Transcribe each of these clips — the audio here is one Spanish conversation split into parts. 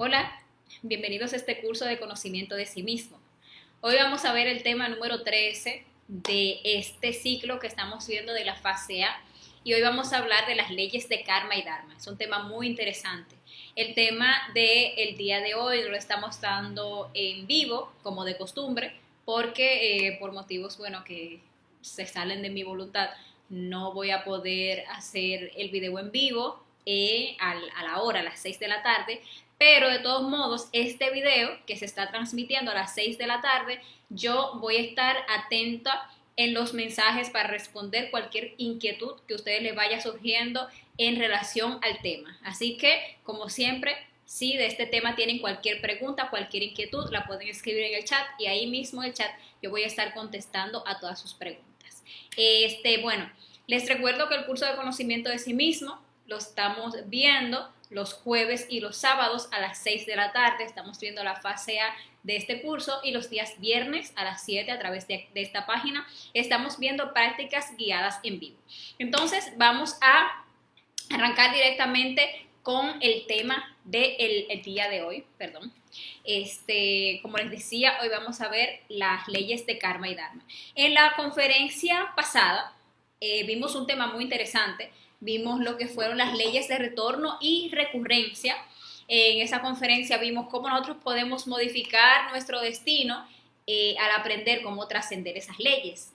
Hola, bienvenidos a este curso de conocimiento de sí mismo. Hoy vamos a ver el tema número 13 de este ciclo que estamos viendo de la fase A y hoy vamos a hablar de las leyes de karma y dharma. Es un tema muy interesante. El tema del día de hoy lo estamos dando en vivo, como de costumbre, porque por motivos, que se salen de mi voluntad, no voy a poder hacer el video en vivo a la hora, a las 6 de la tarde, pero de todos modos, este video que se está transmitiendo a las 6 de la tarde, yo voy a estar atenta en los mensajes para responder cualquier inquietud que a ustedes les vaya surgiendo en relación al tema. Así que, como siempre, si de este tema tienen cualquier pregunta, cualquier inquietud, la pueden escribir en el chat y ahí mismo en el chat yo voy a estar contestando a todas sus preguntas. Les recuerdo que el curso de conocimiento de sí mismo lo estamos viendo los jueves y los sábados a las 6 de la tarde. Estamos viendo la fase A de este curso y los días viernes a las 7 a través de esta página estamos viendo prácticas guiadas en vivo. Entonces vamos a arrancar directamente con el tema del día de hoy, Como les decía, hoy vamos a ver las leyes de karma y dharma. En la conferencia pasada vimos un tema muy interesante. Vimos lo que fueron las leyes de retorno y recurrencia. En esa conferencia vimos cómo nosotros podemos modificar nuestro destino al aprender cómo trascender esas leyes.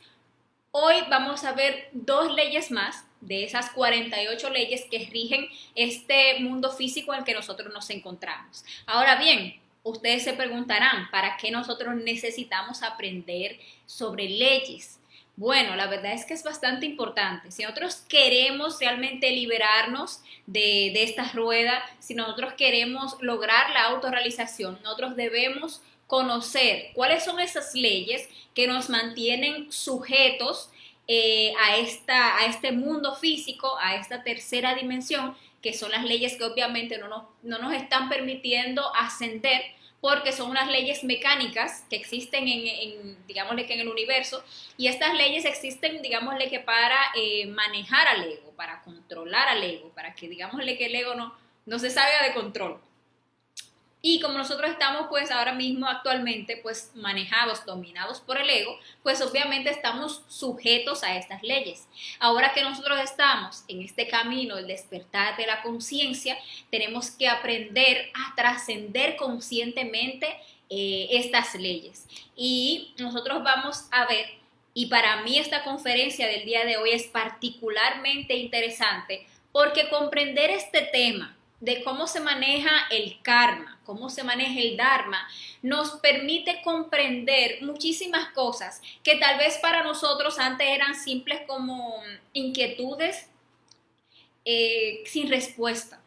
Hoy vamos a ver dos leyes más de esas 48 leyes que rigen este mundo físico en el que nosotros nos encontramos. Ahora bien, ustedes se preguntarán, ¿para qué nosotros necesitamos aprender sobre leyes? Bueno, la verdad es que es bastante importante. Si nosotros queremos realmente liberarnos de esta rueda, si nosotros queremos lograr la autorrealización, nosotros debemos conocer cuáles son esas leyes que nos mantienen sujetos a este mundo físico, a esta tercera dimensión, que son las leyes que obviamente no nos están permitiendo ascender, porque son unas leyes mecánicas que existen digámosle que en el universo, y estas leyes existen, digámosle que para manejar al ego, para controlar al ego, para que digámosle que el ego no se salga de control. Y como nosotros estamos pues ahora mismo actualmente pues manejados, dominados por el ego, pues obviamente estamos sujetos a estas leyes. Ahora que nosotros estamos en este camino del despertar de la conciencia, tenemos que aprender a trascender conscientemente estas leyes. Y nosotros vamos a ver, y para mí esta conferencia del día de hoy es particularmente interesante porque comprender este tema de cómo se maneja el karma, cómo se maneja el dharma, nos permite comprender muchísimas cosas que tal vez para nosotros antes eran simples como inquietudes sin respuesta.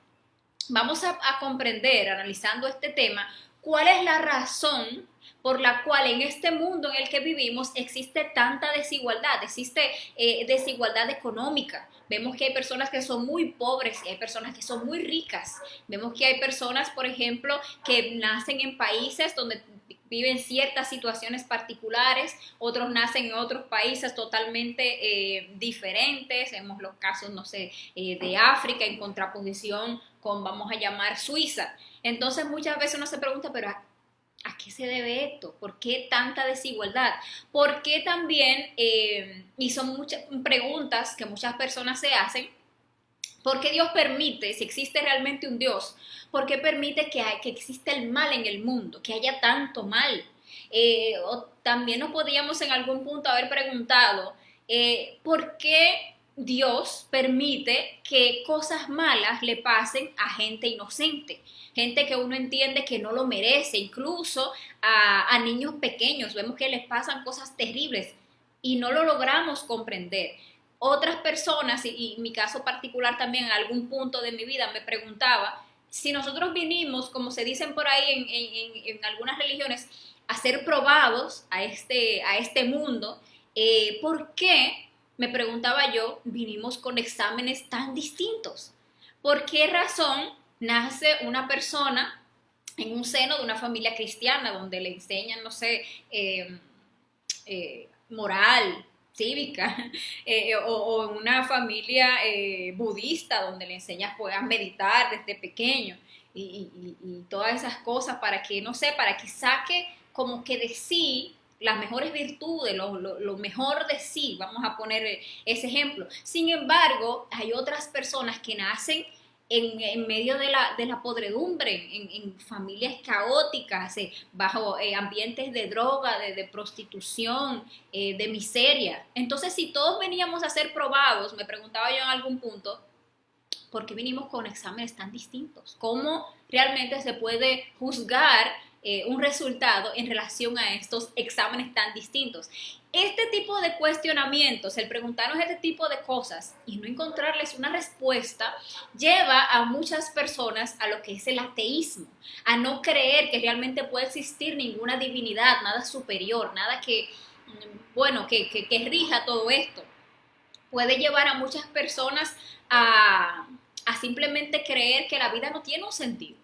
Vamos a comprender, analizando este tema, cuál es la razón por la cual en este mundo en el que vivimos existe tanta desigualdad, existe desigualdad económica. Vemos que hay personas que son muy pobres y hay personas que son muy ricas. Vemos que hay personas, por ejemplo, que nacen en países donde viven ciertas situaciones particulares, otros nacen en otros países totalmente diferentes. Vemos los casos, de África en contraposición con, vamos a llamar, Suiza. Entonces muchas veces uno se pregunta, pero ¿a qué se debe esto? ¿Por qué tanta desigualdad? ¿Por qué también, y son muchas preguntas que muchas personas se hacen, ¿por qué Dios permite, si existe realmente un Dios, por qué permite que exista el mal en el mundo, que haya tanto mal? O también nos podríamos en algún punto haber preguntado, ¿por qué Dios permite que cosas malas le pasen a gente inocente? Gente que uno entiende que no lo merece, incluso a niños pequeños, vemos que les pasan cosas terribles y no lo logramos comprender. Otras personas, y mi caso particular también, en algún punto de mi vida me preguntaba, si nosotros vinimos, como se dicen por ahí en algunas religiones, a ser probados a este mundo, ¿por qué, me preguntaba yo, vinimos con exámenes tan distintos? ¿Por qué razón nace una persona en un seno de una familia cristiana donde le enseñan, moral, cívica, o en una familia budista donde le enseñas pues, a meditar desde pequeño? y todas esas cosas para que, no sé, para que saque como que de sí las mejores virtudes, lo mejor de sí, vamos a poner ese ejemplo. Sin embargo, hay otras personas que nacen en medio de la podredumbre, en familias caóticas, bajo ambientes de droga, de prostitución, de miseria. Entonces, si todos veníamos a ser probados, me preguntaba yo en algún punto, ¿por qué vinimos con exámenes tan distintos? ¿Cómo realmente se puede juzgar un resultado en relación a estos exámenes tan distintos? Este tipo de cuestionamientos, el preguntarnos este tipo de cosas y no encontrarles una respuesta, lleva a muchas personas a lo que es el ateísmo, a no creer que realmente puede existir ninguna divinidad, nada superior, nada que, bueno, que rija todo esto. Puede llevar a muchas personas a simplemente creer que la vida no tiene un sentido,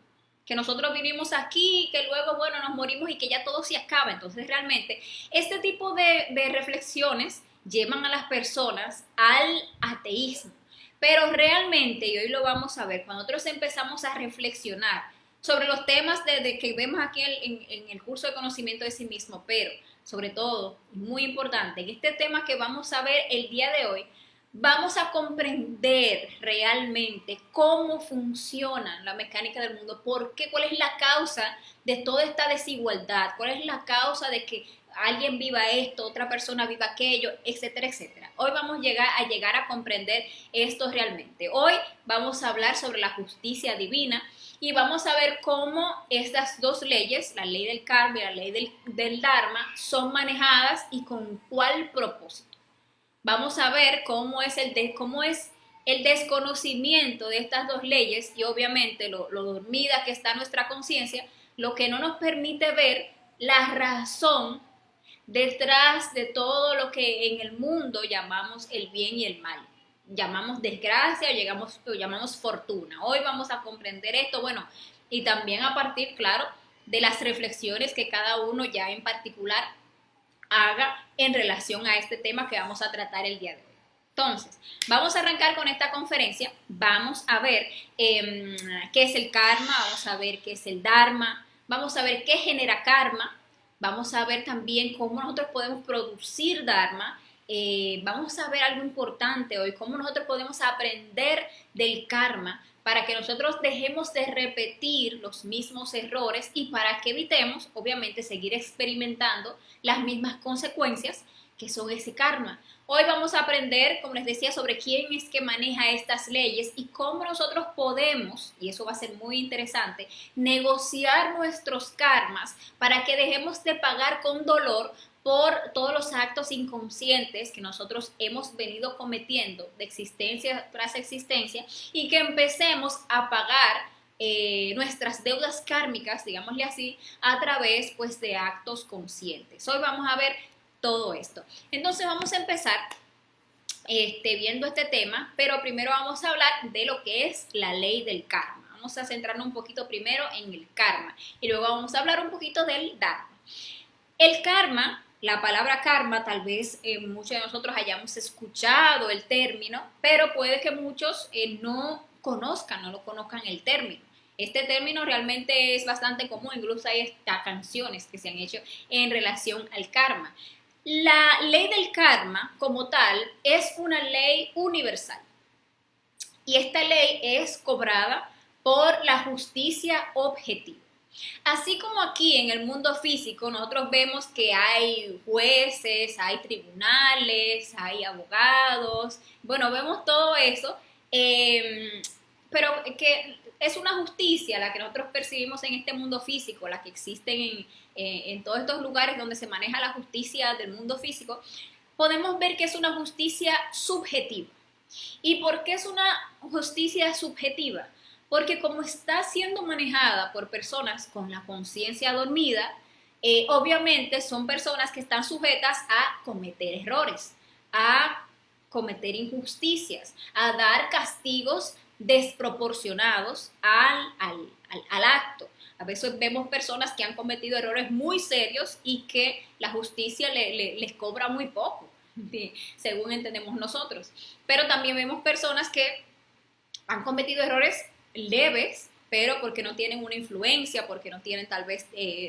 que nosotros vivimos aquí, que luego, bueno, nos morimos y que ya todo se acaba. Entonces, realmente, este tipo de reflexiones llevan a las personas al ateísmo. Pero realmente, y hoy lo vamos a ver, cuando nosotros empezamos a reflexionar sobre los temas de que vemos aquí en el curso de conocimiento de sí mismo, pero sobre todo, muy importante, en este tema que vamos a ver el día de hoy, vamos a comprender realmente cómo funciona la mecánica del mundo, por qué, cuál es la causa de toda esta desigualdad, cuál es la causa de que alguien viva esto, otra persona viva aquello, etcétera, etcétera. Hoy vamos a llegar a comprender esto realmente. Hoy vamos a hablar sobre la justicia divina y vamos a ver cómo estas dos leyes, la ley del karma y la ley del dharma, son manejadas y con cuál propósito. Vamos a ver cómo es el desconocimiento de estas dos leyes y obviamente lo dormida que está nuestra conciencia, lo que no nos permite ver la razón detrás de todo lo que en el mundo llamamos el bien y el mal. Llamamos desgracia o llamamos fortuna. Hoy vamos a comprender esto, bueno, y también a partir, claro, de las reflexiones que cada uno ya en particular haga en relación a este tema que vamos a tratar el día de hoy. Entonces, vamos a arrancar con esta conferencia, vamos a ver qué es el karma, vamos a ver qué es el dharma, vamos a ver qué genera karma, vamos a ver también cómo nosotros podemos producir dharma, vamos a ver algo importante hoy, cómo nosotros podemos aprender del karma para que nosotros dejemos de repetir los mismos errores y para que evitemos, obviamente, seguir experimentando las mismas consecuencias que son ese karma. Hoy vamos a aprender, como les decía, sobre quién es que maneja estas leyes y cómo nosotros podemos, y eso va a ser muy interesante, negociar nuestros karmas para que dejemos de pagar con dolor por todos los actos inconscientes que nosotros hemos venido cometiendo de existencia tras existencia y que empecemos a pagar nuestras deudas kármicas, digámosle así, a través pues de actos conscientes. Hoy vamos a ver todo esto. Entonces vamos a empezar viendo este tema, pero primero vamos a hablar de lo que es la ley del karma. Vamos a centrarnos un poquito primero en el karma y luego vamos a hablar un poquito del dharma. El karma, la palabra karma, tal vez muchos de nosotros hayamos escuchado el término, pero puede que muchos no lo conozcan el término. Este término realmente es bastante común, incluso hay hasta canciones que se han hecho en relación al karma. La ley del karma, como tal, es una ley universal. Y esta ley es cobrada por la justicia objetiva. Así como aquí en el mundo físico nosotros vemos que hay jueces, hay tribunales, hay abogados, bueno, vemos todo eso, pero que es una justicia la que nosotros percibimos en este mundo físico, la que existe en todos estos lugares donde se maneja la justicia del mundo físico, podemos ver que es una justicia subjetiva. ¿Y por qué es una justicia subjetiva? Porque como está siendo manejada por personas con la conciencia dormida, obviamente son personas que están sujetas a cometer errores, a cometer injusticias, a dar castigos desproporcionados al acto. A veces vemos personas que han cometido errores muy serios y que la justicia les cobra muy poco, según entendemos nosotros. Pero también vemos personas que han cometido errores leves, pero porque no tienen una influencia, porque no tienen tal vez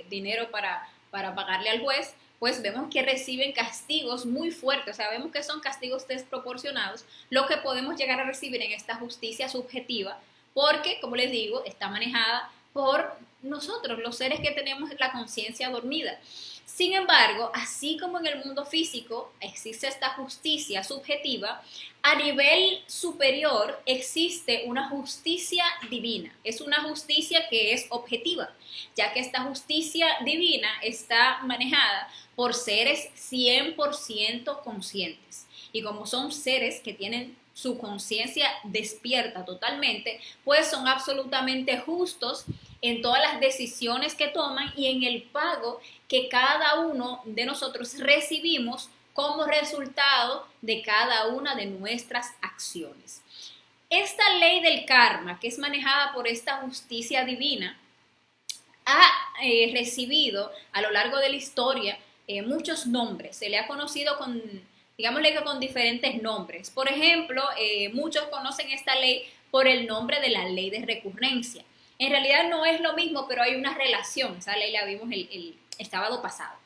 dinero para pagarle al juez, pues vemos que reciben castigos muy fuertes, o sea, vemos que son castigos desproporcionados, lo que podemos llegar a recibir en esta justicia subjetiva, porque, como les digo, está manejada por nosotros, los seres que tenemos la conciencia dormida. Sin embargo, así como en el mundo físico existe esta justicia subjetiva, a nivel superior existe una justicia divina. Es una justicia que es objetiva, ya que esta justicia divina está manejada por seres 100% conscientes. Y como son seres que tienen su conciencia despierta totalmente, pues son absolutamente justos en todas las decisiones que toman y en el pago que cada uno de nosotros recibimos como resultado de cada una de nuestras acciones. Esta ley del karma, que es manejada por esta justicia divina, ha recibido a lo largo de la historia muchos nombres. Se le ha conocido con, digámosle que con diferentes nombres. Por ejemplo, muchos conocen esta ley por el nombre de la ley de recurrencia. En realidad no es lo mismo, pero hay una relación. Esa ley la vimos el sábado pasado.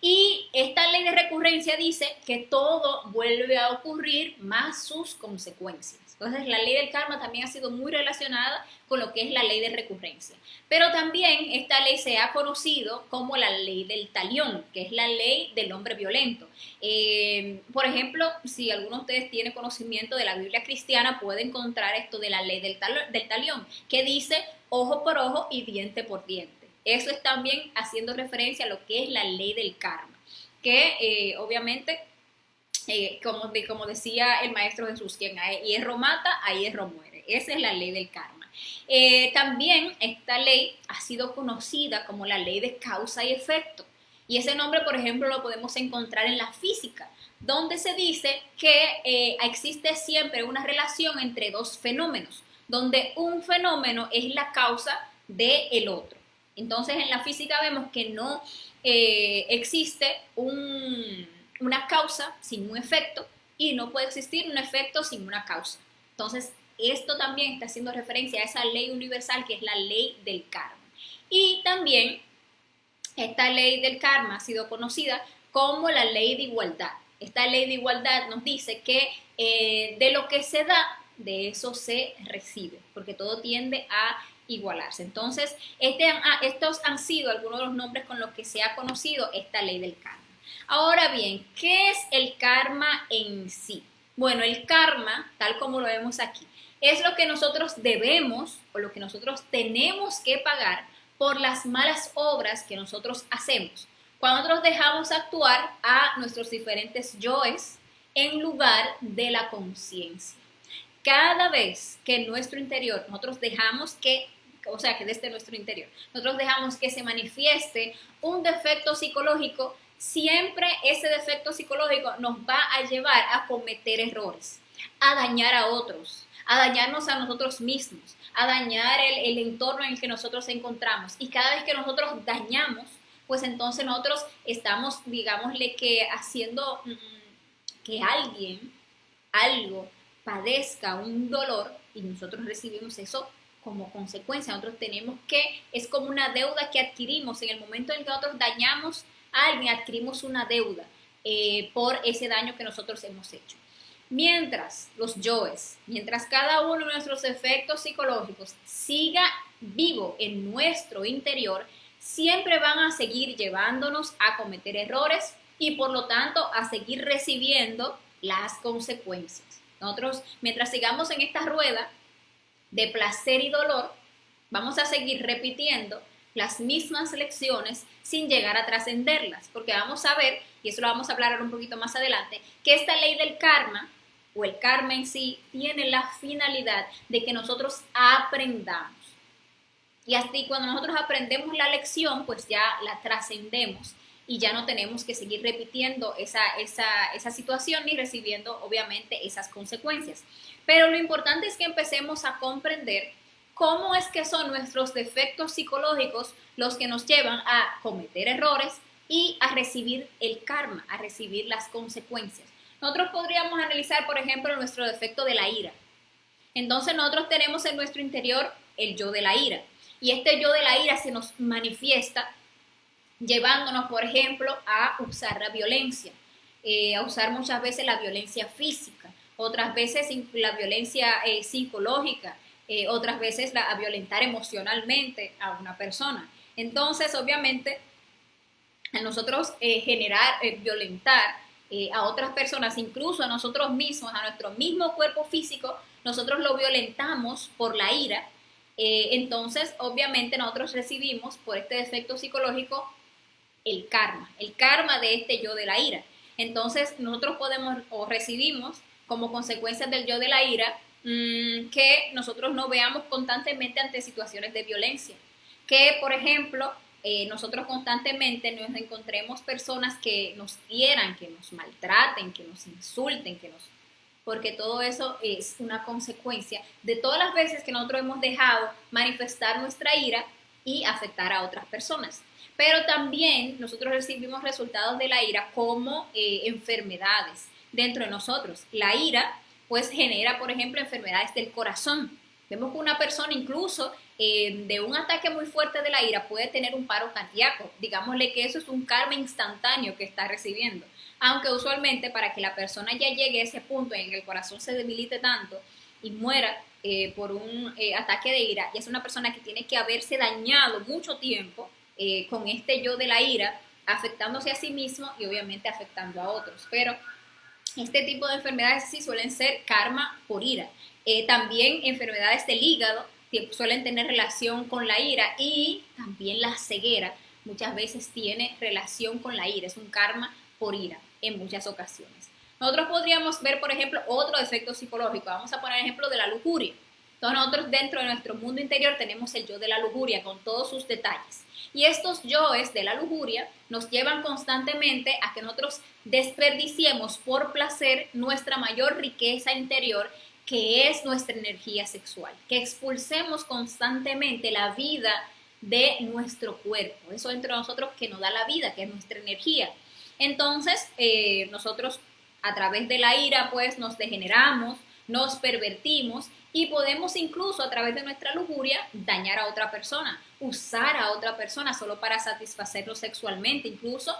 Y esta ley de recurrencia dice que todo vuelve a ocurrir más sus consecuencias. Entonces la ley del karma también ha sido muy relacionada con lo que es la ley de recurrencia. Pero también esta ley se ha conocido como la ley del talión, que es la ley del hombre violento. Por ejemplo, si alguno de ustedes tiene conocimiento de la Biblia cristiana, puede encontrar esto de la ley del talión, que dice ojo por ojo y diente por diente. Eso es también haciendo referencia a lo que es la ley del karma, que obviamente, como decía el Maestro Jesús, quien a hierro mata, a hierro muere. Esa es la ley del karma. También esta ley ha sido conocida como la ley de causa y efecto. Y ese nombre, por ejemplo, lo podemos encontrar en la física, donde se dice que existe siempre una relación entre dos fenómenos, donde un fenómeno es la causa del otro. Entonces, en la física vemos que no existe una causa sin un efecto y no puede existir un efecto sin una causa. Entonces, esto también está haciendo referencia a esa ley universal que es la ley del karma. Y también esta ley del karma ha sido conocida como la ley de igualdad. Esta ley de igualdad nos dice que de lo que se da, de eso se recibe, porque todo tiende a igualarse. Entonces, estos han sido algunos de los nombres con los que se ha conocido esta ley del karma. Ahora bien, ¿qué es el karma en sí? Bueno, el karma, tal como lo vemos aquí, es lo que nosotros debemos o lo que nosotros tenemos que pagar por las malas obras que nosotros hacemos. Cuando nosotros dejamos actuar a nuestros diferentes yoes en lugar de la conciencia. Cada vez que en nuestro interior nosotros dejamos que desde nuestro interior, nosotros dejamos que se manifieste un defecto psicológico, siempre ese defecto psicológico nos va a llevar a cometer errores, a dañar a otros, a dañarnos a nosotros mismos, a dañar el entorno en el que nosotros encontramos. Y cada vez que nosotros dañamos, pues entonces nosotros estamos, digámosle que haciendo que algo padezca un dolor y nosotros recibimos eso como consecuencia. Nosotros es como una deuda que adquirimos en el momento en que nosotros dañamos a alguien, adquirimos una deuda por ese daño que nosotros hemos hecho. Mientras cada uno de nuestros efectos psicológicos siga vivo en nuestro interior, siempre van a seguir llevándonos a cometer errores y por lo tanto a seguir recibiendo las consecuencias. Nosotros, mientras sigamos en esta rueda de placer y dolor, vamos a seguir repitiendo las mismas lecciones sin llegar a trascenderlas, porque vamos a ver, y eso lo vamos a hablar ahora un poquito más adelante, que esta ley del karma, o el karma en sí, tiene la finalidad de que nosotros aprendamos. Y así cuando nosotros aprendemos la lección, pues ya la trascendemos y ya no tenemos que seguir repitiendo esa situación ni recibiendo obviamente esas consecuencias. Pero lo importante es que empecemos a comprender cómo es que son nuestros defectos psicológicos los que nos llevan a cometer errores y a recibir el karma, a recibir las consecuencias. Nosotros podríamos analizar, por ejemplo, nuestro defecto de la ira. Entonces nosotros tenemos en nuestro interior el yo de la ira. Y este yo de la ira se nos manifiesta llevándonos, por ejemplo, a usar la violencia, a usar muchas veces la violencia física, otras veces la violencia psicológica, otras veces a violentar emocionalmente a una persona. Entonces, obviamente, a nosotros violentar a otras personas, incluso a nosotros mismos, a nuestro mismo cuerpo físico, nosotros lo violentamos por la ira. Entonces, obviamente, nosotros recibimos por este defecto psicológico el karma de este yo de la ira. Entonces, nosotros podemos o recibimos como consecuencia del yo de la ira que nosotros no veamos constantemente ante situaciones de violencia. Que, por ejemplo, nosotros constantemente nos encontremos personas que nos hieran, que nos maltraten, que nos insulten, porque todo eso es una consecuencia de todas las veces que nosotros hemos dejado manifestar nuestra ira y afectar a otras personas. Pero también nosotros recibimos resultados de la ira como enfermedades dentro de nosotros. La ira pues genera, por ejemplo, enfermedades del corazón. Vemos que una persona incluso de un ataque muy fuerte de la ira puede tener un paro cardíaco. Digámosle que eso es un karma instantáneo que está recibiendo. Aunque usualmente para que la persona ya llegue a ese punto en que el corazón se debilite tanto y muera por un ataque de ira, y es una persona que tiene que haberse dañado mucho tiempo con este yo de la ira, afectándose a sí mismo y obviamente afectando a otros. Pero este tipo de enfermedades sí suelen ser karma por ira. También enfermedades del hígado suelen tener relación con la ira, y también la ceguera muchas veces tiene relación con la ira, es un karma por ira en muchas ocasiones. Nosotros podríamos ver, por ejemplo, otro defecto psicológico. Vamos a poner el ejemplo de la lujuria. Entonces nosotros dentro de nuestro mundo interior tenemos el yo de la lujuria con todos sus detalles. Y estos yoes de la lujuria nos llevan constantemente a que nosotros desperdiciemos por placer nuestra mayor riqueza interior, que es nuestra energía sexual, que expulsemos constantemente la vida de nuestro cuerpo, eso dentro de nosotros que nos da la vida, que es nuestra energía. Entonces, nosotros a través de la ira, pues nos degeneramos, nos pervertimos y podemos incluso a través de nuestra lujuria dañar a otra persona, usar a otra persona solo para satisfacerlo sexualmente. Incluso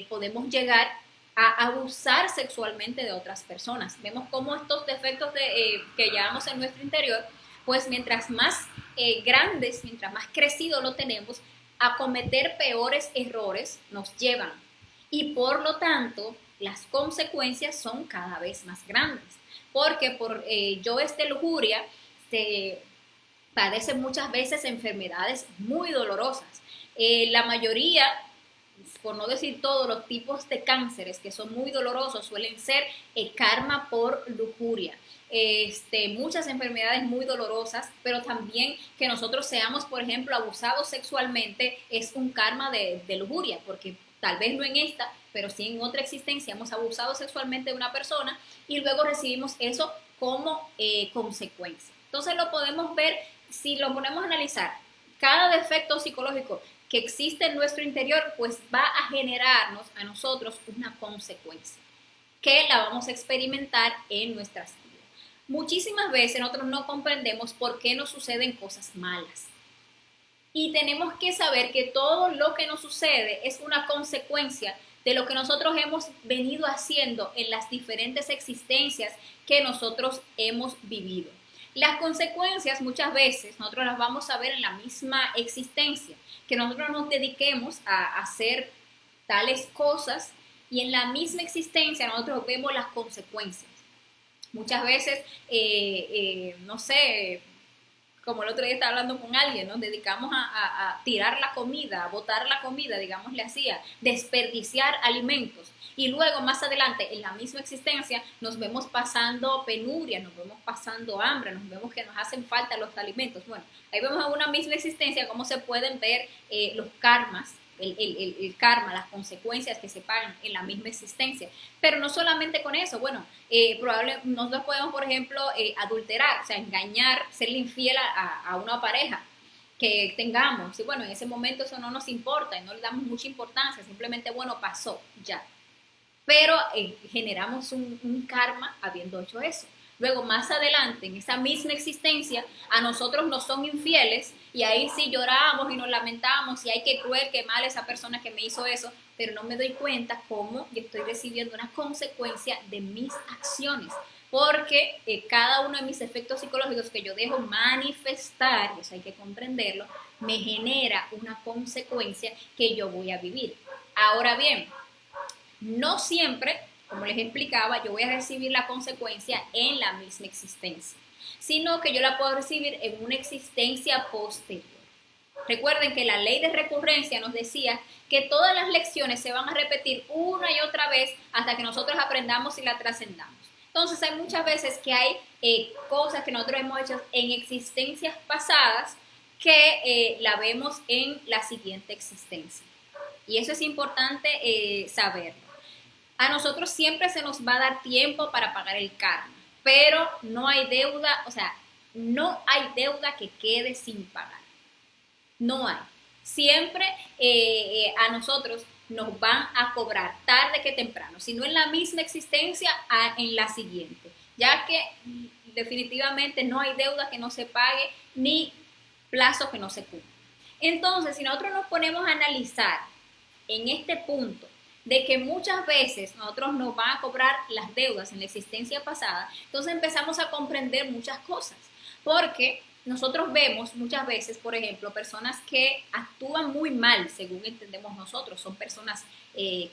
podemos llegar a abusar sexualmente de otras personas. Vemos cómo estos defectos que llevamos en nuestro interior, pues mientras más grandes, mientras más crecido lo tenemos, a cometer peores errores nos llevan. Y por lo tanto, las consecuencias son cada vez más grandes. Porque por yoes de lujuria se padecen muchas veces enfermedades muy dolorosas. La mayoría, por no decir todos los tipos de cánceres que son muy dolorosos, suelen ser karma por lujuria. Muchas enfermedades muy dolorosas, pero también que nosotros seamos, por ejemplo, abusados sexualmente es un karma de lujuria, porque tal vez no en esta, pero sí en otra existencia hemos abusado sexualmente de una persona y luego recibimos eso como consecuencia. Entonces lo podemos ver, si lo ponemos a analizar, cada defecto psicológico que existe en nuestro interior, pues va a generarnos a nosotros una consecuencia que la vamos a experimentar en nuestras vidas. Muchísimas veces nosotros no comprendemos por qué nos suceden cosas malas. Y tenemos que saber que todo lo que nos sucede es una consecuencia de lo que nosotros hemos venido haciendo en las diferentes existencias que nosotros hemos vivido. Las consecuencias muchas veces nosotros las vamos a ver en la misma existencia, que nosotros nos dediquemos a hacer tales cosas y en la misma existencia nosotros vemos las consecuencias. Muchas veces, no sé, como el otro día estaba hablando con alguien, nos dedicamos a tirar la comida, a botar la comida, digámosle así, a desperdiciar alimentos. Y luego, más adelante, en la misma existencia, nos vemos pasando penuria, nos vemos pasando hambre, nos vemos que nos hacen falta los alimentos. Bueno, ahí vemos en una misma existencia cómo se pueden ver los karmas, el karma, las consecuencias que se pagan en la misma existencia. Pero no solamente con eso, bueno, probablemente nosotros podemos, por ejemplo, adulterar, o sea, engañar, serle infiel a una pareja que tengamos. Y bueno, en ese momento eso no nos importa y no le damos mucha importancia, simplemente, bueno, pasó, ya. Pero generamos un karma habiendo hecho eso. Luego, más adelante, en esa misma existencia, a nosotros nos son infieles y ahí sí lloramos y nos lamentamos y ay, qué cruel, qué mal esa persona que me hizo eso, pero no me doy cuenta cómo yo estoy recibiendo una consecuencia de mis acciones. Porque cada uno de mis efectos psicológicos que yo dejo manifestar, y eso hay que comprenderlo, me genera una consecuencia que yo voy a vivir. Ahora bien, no siempre, como les explicaba, yo voy a recibir la consecuencia en la misma existencia, sino que yo la puedo recibir en una existencia posterior. Recuerden que la ley de recurrencia nos decía que todas las lecciones se van a repetir una y otra vez hasta que nosotros aprendamos y la trascendamos. Entonces hay muchas veces que hay cosas que nosotros hemos hecho en existencias pasadas que la vemos en la siguiente existencia. Y eso es importante saberlo. A nosotros siempre se nos va a dar tiempo para pagar el karma, pero no hay deuda, o sea, no hay deuda que quede sin pagar. No hay. Siempre a nosotros nos van a cobrar tarde que temprano, si no en la misma existencia, en la siguiente, ya que definitivamente no hay deuda que no se pague ni plazo que no se cumpla. Entonces, si nosotros nos ponemos a analizar en este punto de que muchas veces nosotros nos van a cobrar las deudas en la existencia pasada, entonces empezamos a comprender muchas cosas, porque nosotros vemos muchas veces, por ejemplo, personas que actúan muy mal, según entendemos nosotros, son personas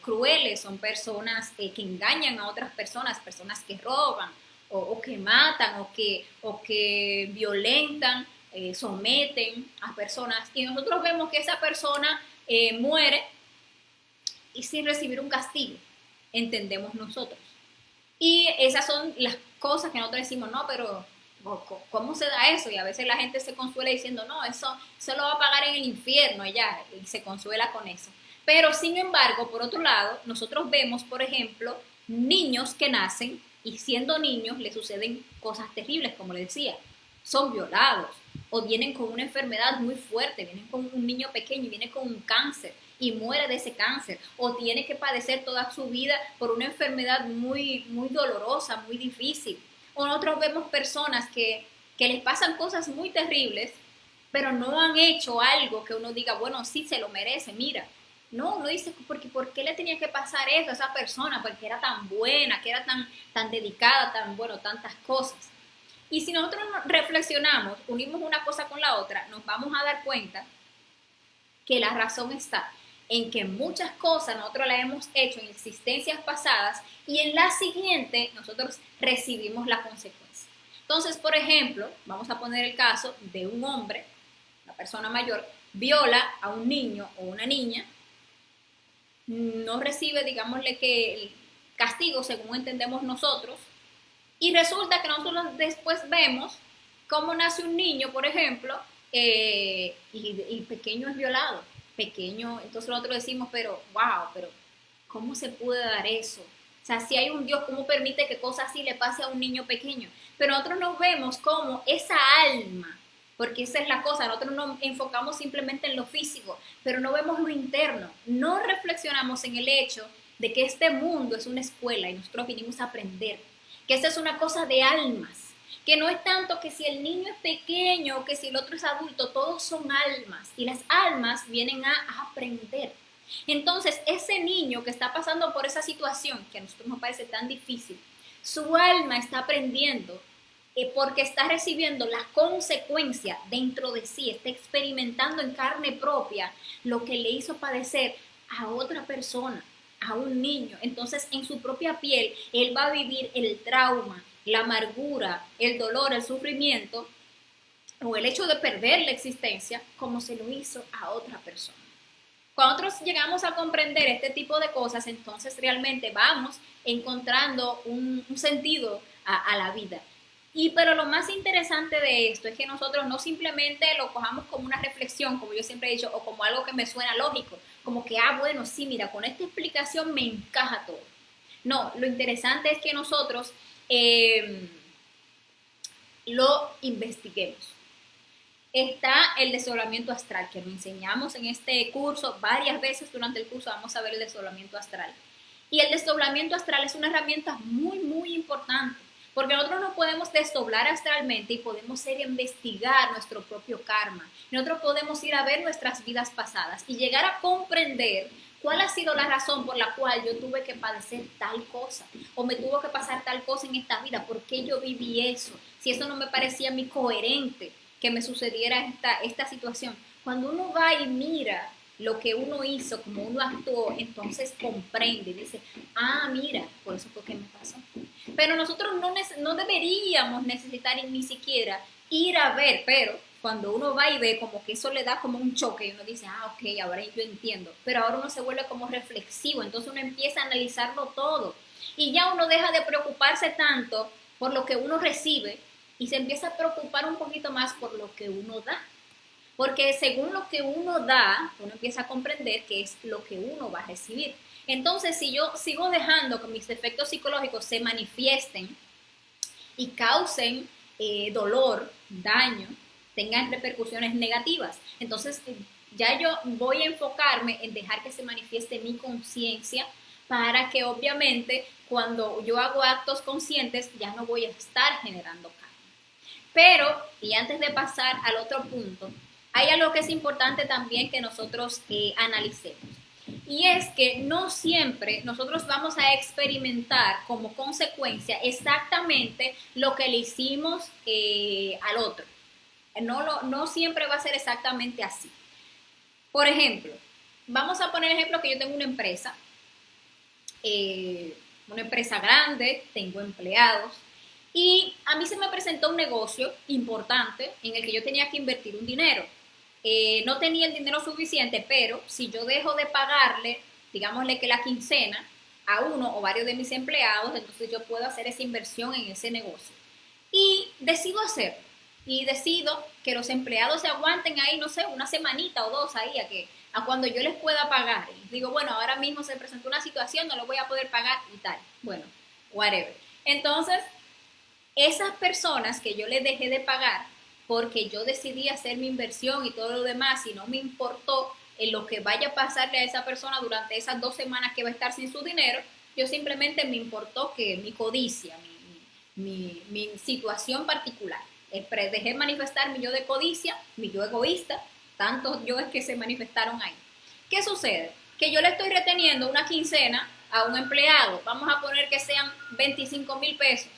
crueles, son personas que engañan a otras personas, personas que roban o que matan o que violentan, someten a personas, y nosotros vemos que esa persona muere y sin recibir un castigo, entendemos nosotros. Y esas son las cosas que nosotros decimos, no, pero ¿cómo se da eso? Y a veces la gente se consuela diciendo, no, eso lo va a pagar en el infierno, ella, y se consuela con eso. Pero sin embargo, por otro lado, nosotros vemos, por ejemplo, niños que nacen y siendo niños les suceden cosas terribles, como les decía, son violados o vienen con una enfermedad muy fuerte, vienen con un niño pequeño y viene con un cáncer y muere de ese cáncer, o tiene que padecer toda su vida por una enfermedad muy, muy dolorosa, muy difícil. O nosotros vemos personas que les pasan cosas muy terribles, pero no han hecho algo que uno diga, bueno, sí se lo merece, mira. No, uno dice, ¿por qué le tenía que pasar eso a esa persona? Porque era tan buena, que era tan dedicada, tan, bueno, tantas cosas. Y si nosotros reflexionamos, unimos una cosa con la otra, nos vamos a dar cuenta que la razón está en que muchas cosas nosotros las hemos hecho en existencias pasadas y en la siguiente nosotros recibimos la consecuencia. Entonces, por ejemplo, vamos a poner el caso de un hombre, una persona mayor, viola a un niño o una niña, no recibe, digámosle que el castigo según entendemos nosotros, y resulta que nosotros después vemos cómo nace un niño, por ejemplo, y pequeño es violado, pequeño, entonces nosotros decimos, pero wow, pero ¿cómo se puede dar eso? O sea, si hay un Dios, ¿cómo permite que cosas así le pase a un niño pequeño? Pero nosotros nos vemos como esa alma, porque esa es la cosa, nosotros nos enfocamos simplemente en lo físico, pero no vemos lo interno, no reflexionamos en el hecho de que este mundo es una escuela y nosotros vinimos a aprender, que esta es una cosa de almas, que no es tanto que si el niño es pequeño o que si el otro es adulto, todos son almas y las almas vienen a aprender. Entonces, ese niño que está pasando por esa situación que a nosotros nos parece tan difícil, su alma está aprendiendo porque está recibiendo la consecuencia dentro de sí, está experimentando en carne propia lo que le hizo padecer a otra persona, a un niño. Entonces, en su propia piel, él va a vivir el trauma, la amargura, el dolor, el sufrimiento o el hecho de perder la existencia como se lo hizo a otra persona. Cuando nosotros llegamos a comprender este tipo de cosas, entonces realmente vamos encontrando un sentido a la vida. Pero lo más interesante de esto es que nosotros no simplemente lo cojamos como una reflexión, como yo siempre he dicho, o como algo que me suena lógico, como que, bueno, sí, mira, con esta explicación me encaja todo. No, lo interesante es que nosotros lo investiguemos. Está el desdoblamiento astral, que lo enseñamos en este curso varias veces durante el curso, vamos a ver el desdoblamiento astral. Y el desdoblamiento astral es una herramienta muy, muy importante, Porque nosotros nos podemos desdoblar astralmente y podemos ir a investigar nuestro propio karma. Nosotros podemos ir a ver nuestras vidas pasadas y llegar a comprender cuál ha sido la razón por la cual yo tuve que padecer tal cosa o me tuvo que pasar tal cosa en esta vida, por qué yo viví eso, si eso no me parecía a mí coherente que me sucediera esta situación. Cuando uno va y mira lo que uno hizo, como uno actuó, entonces comprende y dice, ah, mira, por eso fue que me pasó. Pero nosotros no deberíamos necesitar ni siquiera ir a ver, pero cuando uno va y ve, como que eso le da como un choque y uno dice, ah, ok, ahora yo entiendo. Pero ahora uno se vuelve como reflexivo, entonces uno empieza a analizarlo todo. Y ya uno deja de preocuparse tanto por lo que uno recibe y se empieza a preocupar un poquito más por lo que uno da. Porque según lo que uno da, uno empieza a comprender qué es lo que uno va a recibir. Entonces, si yo sigo dejando que mis defectos psicológicos se manifiesten y causen dolor, daño, tengan repercusiones negativas, entonces ya yo voy a enfocarme en dejar que se manifieste mi conciencia para que obviamente cuando yo hago actos conscientes ya no voy a estar generando karma. Pero, y antes de pasar al otro punto, hay algo que es importante también que nosotros analicemos. Y es que no siempre nosotros vamos a experimentar como consecuencia exactamente lo que le hicimos al otro. No siempre va a ser exactamente así. Por ejemplo, vamos a poner el ejemplo que yo tengo una empresa grande, tengo empleados, y a mí se me presentó un negocio importante en el que yo tenía que invertir un dinero. No tenía el dinero suficiente, pero si yo dejo de pagarle, digámosle que la quincena, a uno o varios de mis empleados, entonces yo puedo hacer esa inversión en ese negocio. Y decido hacerlo. Y decido que los empleados se aguanten ahí, no sé, una semanita o dos ahí a cuando yo les pueda pagar. Y digo, bueno, ahora mismo se presentó una situación, no lo voy a poder pagar y tal. Bueno, whatever. Entonces, esas personas que yo les dejé de pagar porque yo decidí hacer mi inversión y todo lo demás y no me importó en lo que vaya a pasarle a esa persona durante esas 2 semanas que va a estar sin su dinero, yo simplemente me importó que mi codicia, mi situación particular. Dejé manifestar mi yo de codicia, mi yo egoísta, tantos yoes que se manifestaron ahí. ¿Qué sucede? Que yo le estoy reteniendo una quincena a un empleado, vamos a poner que sean 25,000 pesos.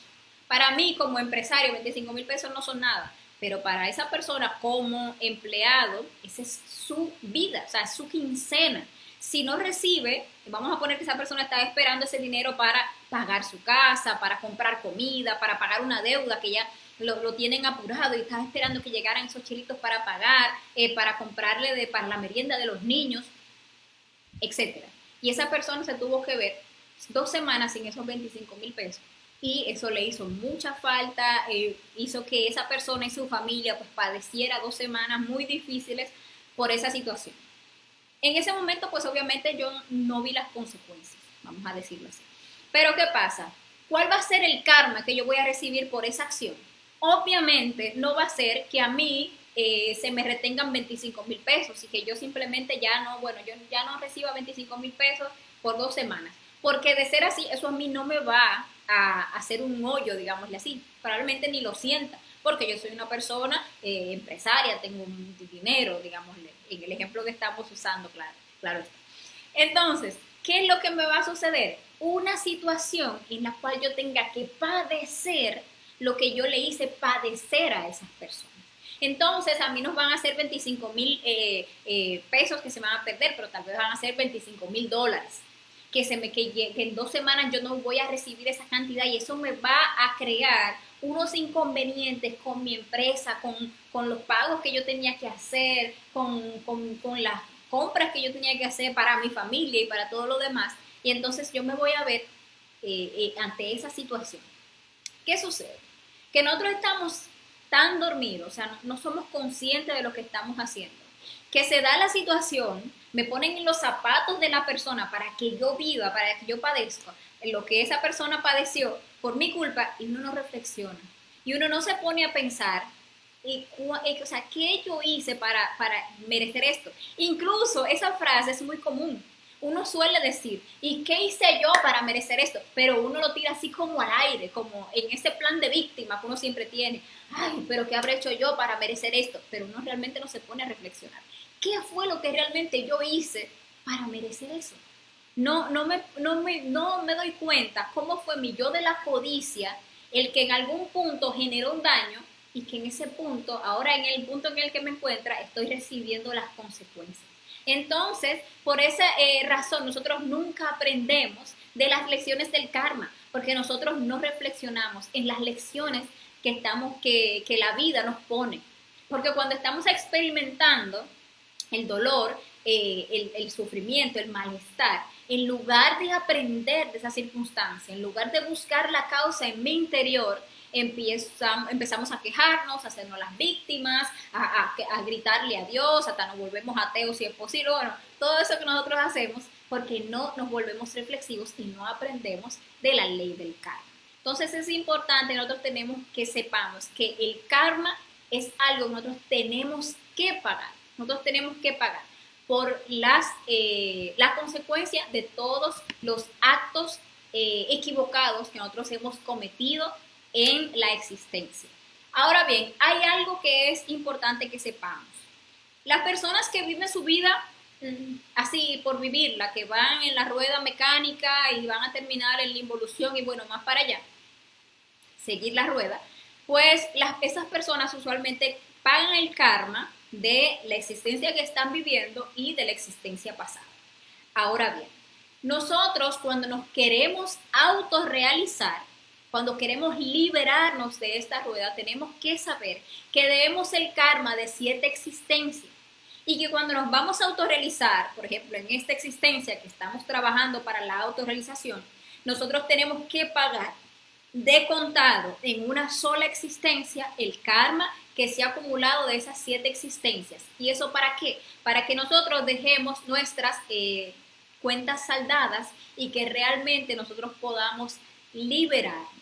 Para mí como empresario 25,000 pesos no son nada, pero para esa persona como empleado, esa es su vida, o sea, es su quincena. Si no recibe, vamos a poner que esa persona está esperando ese dinero para pagar su casa, para comprar comida, para pagar una deuda que ya lo tienen apurado y está esperando que llegaran esos chelitos para pagar, para comprarle para la merienda de los niños, etcétera. Y esa persona se tuvo que ver 2 semanas sin esos 25,000 pesos. Y eso le hizo mucha falta, hizo que esa persona y su familia pues padeciera 2 semanas muy difíciles por esa situación. En ese momento pues obviamente yo no vi las consecuencias, vamos a decirlo así. Pero ¿qué pasa? ¿Cuál va a ser el karma que yo voy a recibir por esa acción? Obviamente no va a ser que a mí se me retengan 25,000 pesos y que yo simplemente yo ya no reciba 25,000 pesos por 2 semanas. Porque de ser así, eso a mí no me va a hacer un hoyo, digámosle así. Probablemente ni lo sienta, porque yo soy una persona empresaria, tengo un dinero, digámosle, en el ejemplo que estamos usando, claro está. Entonces, ¿qué es lo que me va a suceder? Una situación en la cual yo tenga que padecer lo que yo le hice padecer a esas personas. Entonces, a mí nos van a hacer 25,000 pesos que se van a perder, pero tal vez van a ser 25,000 dólares. Que en 2 semanas yo no voy a recibir esa cantidad y eso me va a crear unos inconvenientes con mi empresa, con los pagos que yo tenía que hacer, con las compras que yo tenía que hacer para mi familia y para todo lo demás. Y entonces yo me voy a ver ante esa situación. ¿Qué sucede? Que nosotros estamos tan dormidos, o sea, no somos conscientes de lo que estamos haciendo, que se da la situación, me ponen en los zapatos de la persona para que yo viva, para que yo padezca en lo que esa persona padeció por mi culpa y uno no reflexiona. Y uno no se pone a pensar, o sea, ¿qué yo hice para merecer esto? Incluso esa frase es muy común. uno suele decir, ¿y qué hice yo para merecer esto? Pero uno lo tira así como al aire, como en ese plan de víctima que uno siempre tiene. Ay, pero ¿qué habré hecho yo para merecer esto? Pero uno realmente no se pone a reflexionar. ¿Qué fue lo que realmente yo hice para merecer eso? No me doy cuenta cómo fue mi yo de la codicia el que en algún punto generó un daño y que en ese punto, ahora en el punto en el que me encuentra, estoy recibiendo las consecuencias. Entonces, por esa razón, nosotros nunca aprendemos de las lecciones del karma, porque nosotros no reflexionamos en las lecciones que la vida nos pone. Porque cuando estamos experimentando el dolor, el sufrimiento, el malestar, en lugar de aprender de esa circunstancia, en lugar de buscar la causa en mi interior, empezamos a quejarnos, a hacernos las víctimas, a gritarle a Dios, hasta nos volvemos ateos si es posible. Bueno, todo eso que nosotros hacemos porque no nos volvemos reflexivos y no aprendemos de la ley del karma. Entonces es importante, nosotros tenemos que sepamos que el karma es algo que nosotros tenemos que pagar. Nosotros tenemos que pagar por la consecuencia de todos los actos equivocados que nosotros hemos cometido en la existencia. Ahora bien, hay algo que es importante que sepamos. Las personas que viven su vida así por vivirla, que van en la rueda mecánica y van a terminar en la involución y bueno, más para allá, seguir la rueda, pues esas personas usualmente pagan el karma de la existencia que están viviendo y de la existencia pasada. Ahora bien, nosotros cuando nos queremos autorrealizar, cuando queremos liberarnos de esta rueda, tenemos que saber que debemos el karma de cierta existencia y que cuando nos vamos a autorrealizar, por ejemplo, en esta existencia que estamos trabajando para la autorrealización, nosotros tenemos que pagar de contado en una sola existencia el karma que se ha acumulado de esas 7 existencias. ¿Y eso para qué? Para que nosotros dejemos nuestras cuentas saldadas y que realmente nosotros podamos liberarnos.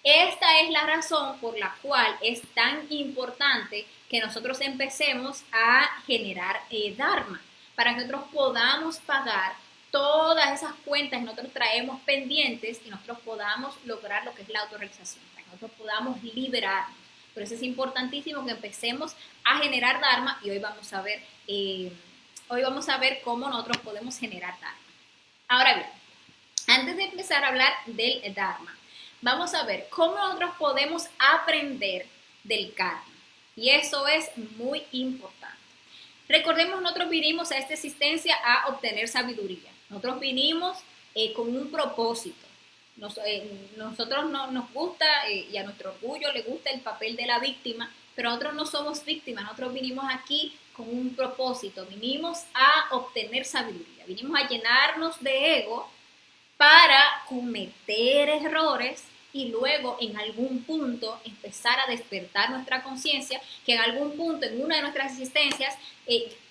Esta es la razón por la cual es tan importante que nosotros empecemos a generar Dharma, para que nosotros podamos pagar todas esas cuentas que nosotros traemos pendientes y nosotros podamos lograr lo que es la autorrealización, para que nosotros podamos liberarnos. Por eso es importantísimo que empecemos a generar Dharma y hoy vamos a ver cómo nosotros podemos generar Dharma. Ahora bien, antes de empezar a hablar del Dharma, vamos a ver cómo nosotros podemos aprender del karma. Y eso es muy importante. Recordemos, nosotros vinimos a esta existencia a obtener sabiduría. Nosotros vinimos con un propósito. Nosotros no nos gusta y a nuestro orgullo le gusta el papel de la víctima, pero nosotros no somos víctimas. Nosotros vinimos aquí con un propósito. Vinimos a obtener sabiduría. Vinimos a llenarnos de ego para cometer errores y luego en algún punto empezar a despertar nuestra conciencia, que en algún punto en una de nuestras existencias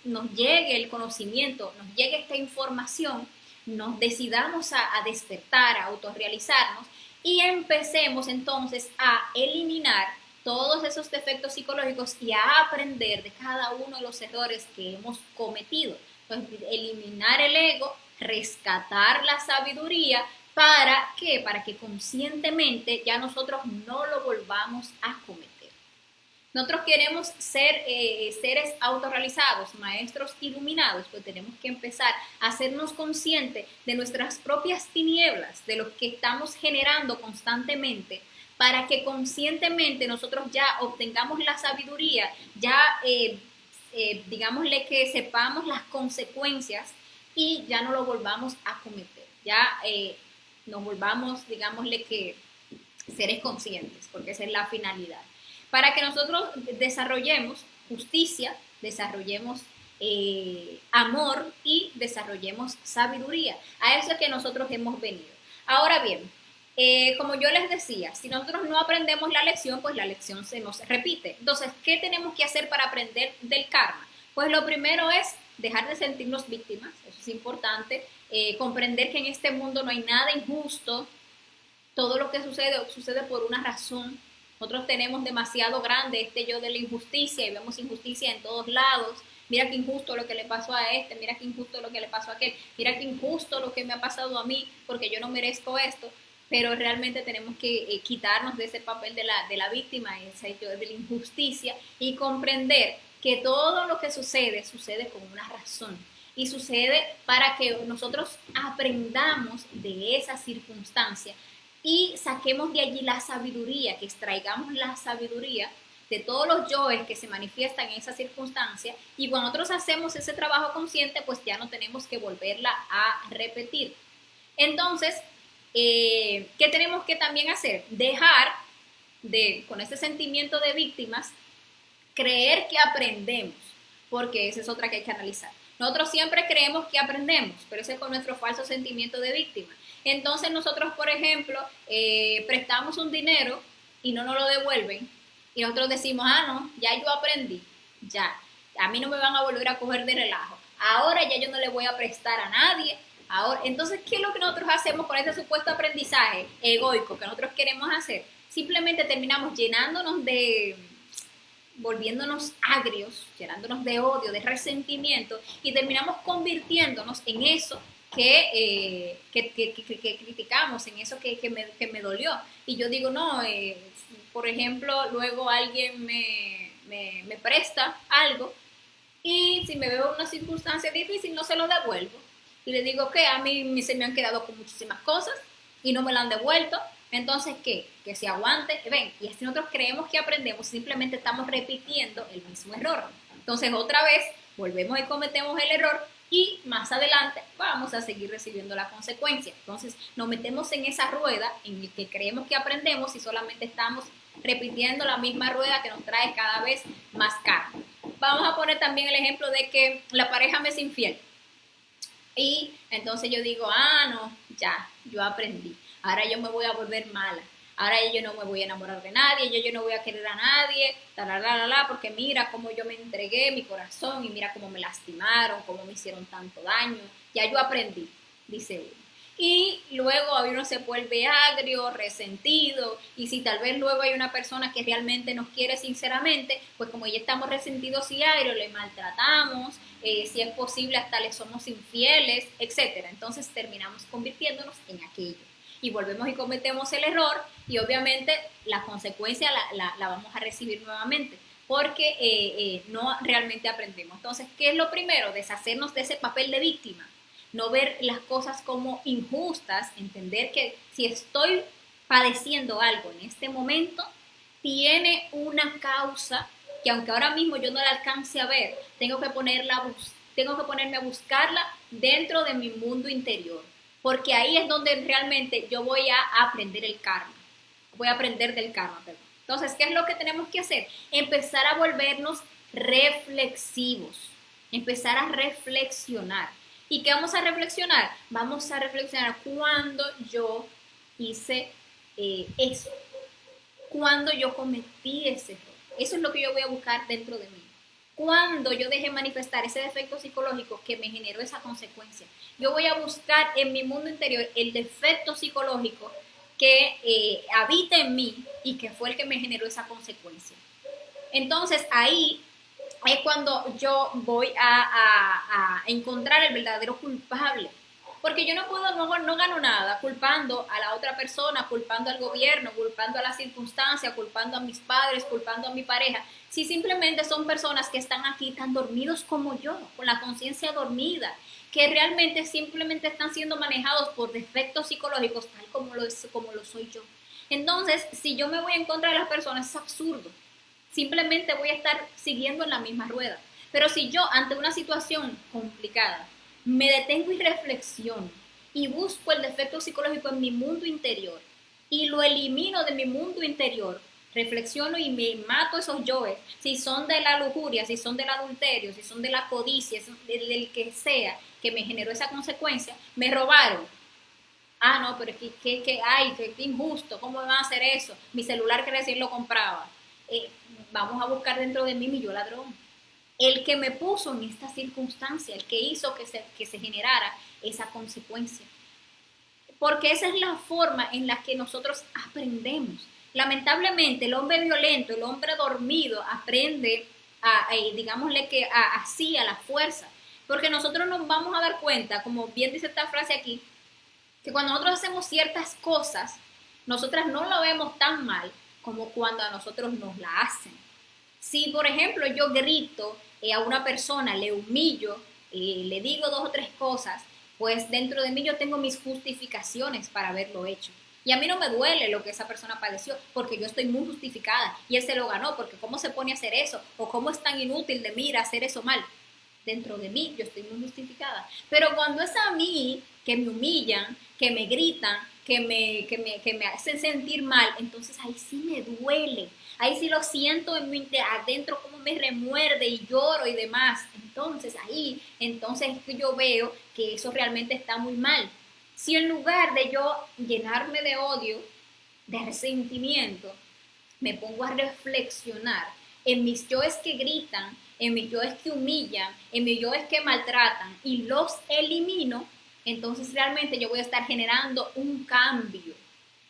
nos llegue el conocimiento, nos llegue esta información, nos decidamos a despertar, a autorrealizarnos y empecemos entonces a eliminar todos esos defectos psicológicos y a aprender de cada uno de los errores que hemos cometido. Entonces, eliminar el ego, rescatar la sabiduría. ¿Para qué? Para que conscientemente ya nosotros no lo volvamos a cometer. Nosotros queremos ser seres autorrealizados, maestros iluminados, pues tenemos que empezar a hacernos conscientes de nuestras propias tinieblas, de lo que estamos generando constantemente, para que conscientemente nosotros ya obtengamos la sabiduría, ya digámosle que sepamos las consecuencias y ya no lo volvamos a cometer. Ya nos volvamos, digámosle que seres conscientes, porque esa es la finalidad. Para que nosotros desarrollemos justicia, desarrollemos amor y desarrollemos sabiduría. A eso es que nosotros hemos venido. Ahora bien, como yo les decía, si nosotros no aprendemos la lección, pues la lección se nos repite. Entonces, ¿qué tenemos que hacer para aprender del karma? Pues lo primero es dejar de sentirnos víctimas, eso es importante, comprender que en este mundo no hay nada injusto, todo lo que sucede por una razón. Nosotros tenemos demasiado grande este yo de la injusticia y vemos injusticia en todos lados. mira qué injusto lo que le pasó a este, mira qué injusto lo que le pasó a aquel, mira qué injusto lo que me ha pasado a mí porque yo no merezco esto, pero realmente tenemos que quitarnos de ese papel de la víctima, de la injusticia y comprender que todo lo que sucede sucede con una razón y sucede para que nosotros aprendamos de esa circunstancia y saquemos de allí la sabiduría, que extraigamos la sabiduría de todos los yoes que se manifiestan en esa circunstancia y cuando nosotros hacemos ese trabajo consciente, pues ya no tenemos que volverla a repetir. Entonces, ¿qué tenemos que también hacer? Dejar de, con ese sentimiento de víctimas, creer que aprendemos, porque esa es otra que hay que analizar. Nosotros siempre creemos que aprendemos, pero ese es con nuestro falso sentimiento de víctima. Entonces nosotros, por ejemplo, prestamos un dinero y no nos lo devuelven y nosotros decimos, ah, no, ya yo aprendí, ya, a mí no me van a volver a coger de relajo. Ahora ya yo no le voy a prestar a nadie. Ahora, entonces, ¿qué es lo que nosotros hacemos con este supuesto aprendizaje egoico que nosotros queremos hacer? Simplemente terminamos llenándonos de, volviéndonos agrios, llenándonos de odio, de resentimiento y terminamos convirtiéndonos en eso que criticamos, en eso que me dolió. Y yo digo, no, por ejemplo, luego alguien me presta algo y si me veo en una circunstancia difícil no se lo devuelvo. Y le digo que a mí se me han quedado con muchísimas cosas y no me lo han devuelto. Entonces, ¿qué? Que se aguante. Ven, y así nosotros creemos que aprendemos, simplemente estamos repitiendo el mismo error. Entonces, otra vez, volvemos y cometemos el error y más adelante vamos a seguir recibiendo la consecuencia. Entonces, nos metemos en esa rueda en la que creemos que aprendemos y solamente estamos repitiendo la misma rueda que nos trae cada vez más karma. Vamos a poner también el ejemplo de que la pareja me es infiel. Y entonces yo digo, ah, no, ya, yo aprendí. Ahora yo me voy a volver mala. Ahora yo no me voy a enamorar de nadie, yo no voy a querer a nadie, porque mira cómo yo me entregué mi corazón y mira cómo me lastimaron, cómo me hicieron tanto daño. Ya yo aprendí, dice uno. Y luego uno se vuelve agrio, resentido, y si tal vez luego hay una persona que realmente nos quiere sinceramente, pues como ya estamos resentidos y agrios, le maltratamos, si es posible hasta le somos infieles, etcétera. Entonces terminamos convirtiéndonos en aquello. Y volvemos y cometemos el error y obviamente la consecuencia la vamos a recibir nuevamente porque no realmente aprendemos. Entonces, ¿qué es lo primero? Deshacernos de ese papel de víctima. No ver las cosas como injustas, entender que si estoy padeciendo algo en este momento, tiene una causa que aunque ahora mismo yo no la alcance a ver, tengo que ponerme a buscarla dentro de mi mundo interior, porque ahí es donde realmente yo voy a aprender el karma, voy a aprender del karma, perdón. Entonces, ¿qué es lo que tenemos que hacer? Empezar a volvernos reflexivos, empezar a reflexionar. ¿Y qué vamos a reflexionar? Vamos a reflexionar cuando yo hice eso, cuando yo cometí ese error. Eso es lo que yo voy a buscar dentro de mí. Cuando yo dejé manifestar ese defecto psicológico que me generó esa consecuencia. Yo voy a buscar en mi mundo interior el defecto psicológico que habita en mí y que fue el que me generó esa consecuencia. Entonces ahí es cuando yo voy a encontrar el verdadero culpable. Porque yo no gano nada culpando a la otra persona, culpando al gobierno, culpando a la circunstancia, culpando a mis padres, culpando a mi pareja. Si simplemente son personas que están aquí tan dormidos como yo, con la conciencia dormida, que realmente simplemente están siendo manejados por defectos psicológicos tal como lo soy yo. Entonces, si yo me voy en contra de las personas, es absurdo. Simplemente voy a estar siguiendo en la misma rueda. Pero si yo, ante una situación complicada, me detengo y reflexiono y busco el defecto psicológico en mi mundo interior y lo elimino de mi mundo interior, reflexiono y me mato esos yoes, si son de la lujuria, si son del adulterio, si son de la codicia, si son del que sea que me generó esa consecuencia, me robaron. Ah, no, pero qué injusto, ¿cómo me van a hacer eso? Mi celular que recién lo compraba. Vamos a buscar dentro de mí mi yo ladrón. El que me puso en esta circunstancia, el que hizo que se generara esa consecuencia. Porque esa es la forma en la que nosotros aprendemos. Lamentablemente, el hombre violento, el hombre dormido, aprende digámosle que así, a la fuerza. Porque nosotros nos vamos a dar cuenta, como bien dice esta frase aquí, que cuando nosotros hacemos ciertas cosas, nosotras no lo vemos tan mal como cuando a nosotros nos la hacen. Si, por ejemplo, yo grito a una persona, le humillo, le digo dos o tres cosas, pues dentro de mí yo tengo mis justificaciones para haberlo hecho. Y a mí no me duele lo que esa persona padeció, porque yo estoy muy justificada y él se lo ganó, porque cómo se pone a hacer eso, o cómo es tan inútil de mí ir a hacer eso mal. Dentro de mí yo estoy muy justificada. Pero cuando es a mí que me humillan, que me gritan, que me hacen sentir mal, entonces ahí sí me duele. Ahí sí lo siento en mi, adentro como me remuerde y lloro y demás. Entonces entonces es que yo veo que eso realmente está muy mal. Si en lugar de yo llenarme de odio, de resentimiento, me pongo a reflexionar en mis yoes que gritan, en mis yoes que humillan, en mis yoes que maltratan y los elimino, entonces realmente yo voy a estar generando un cambio.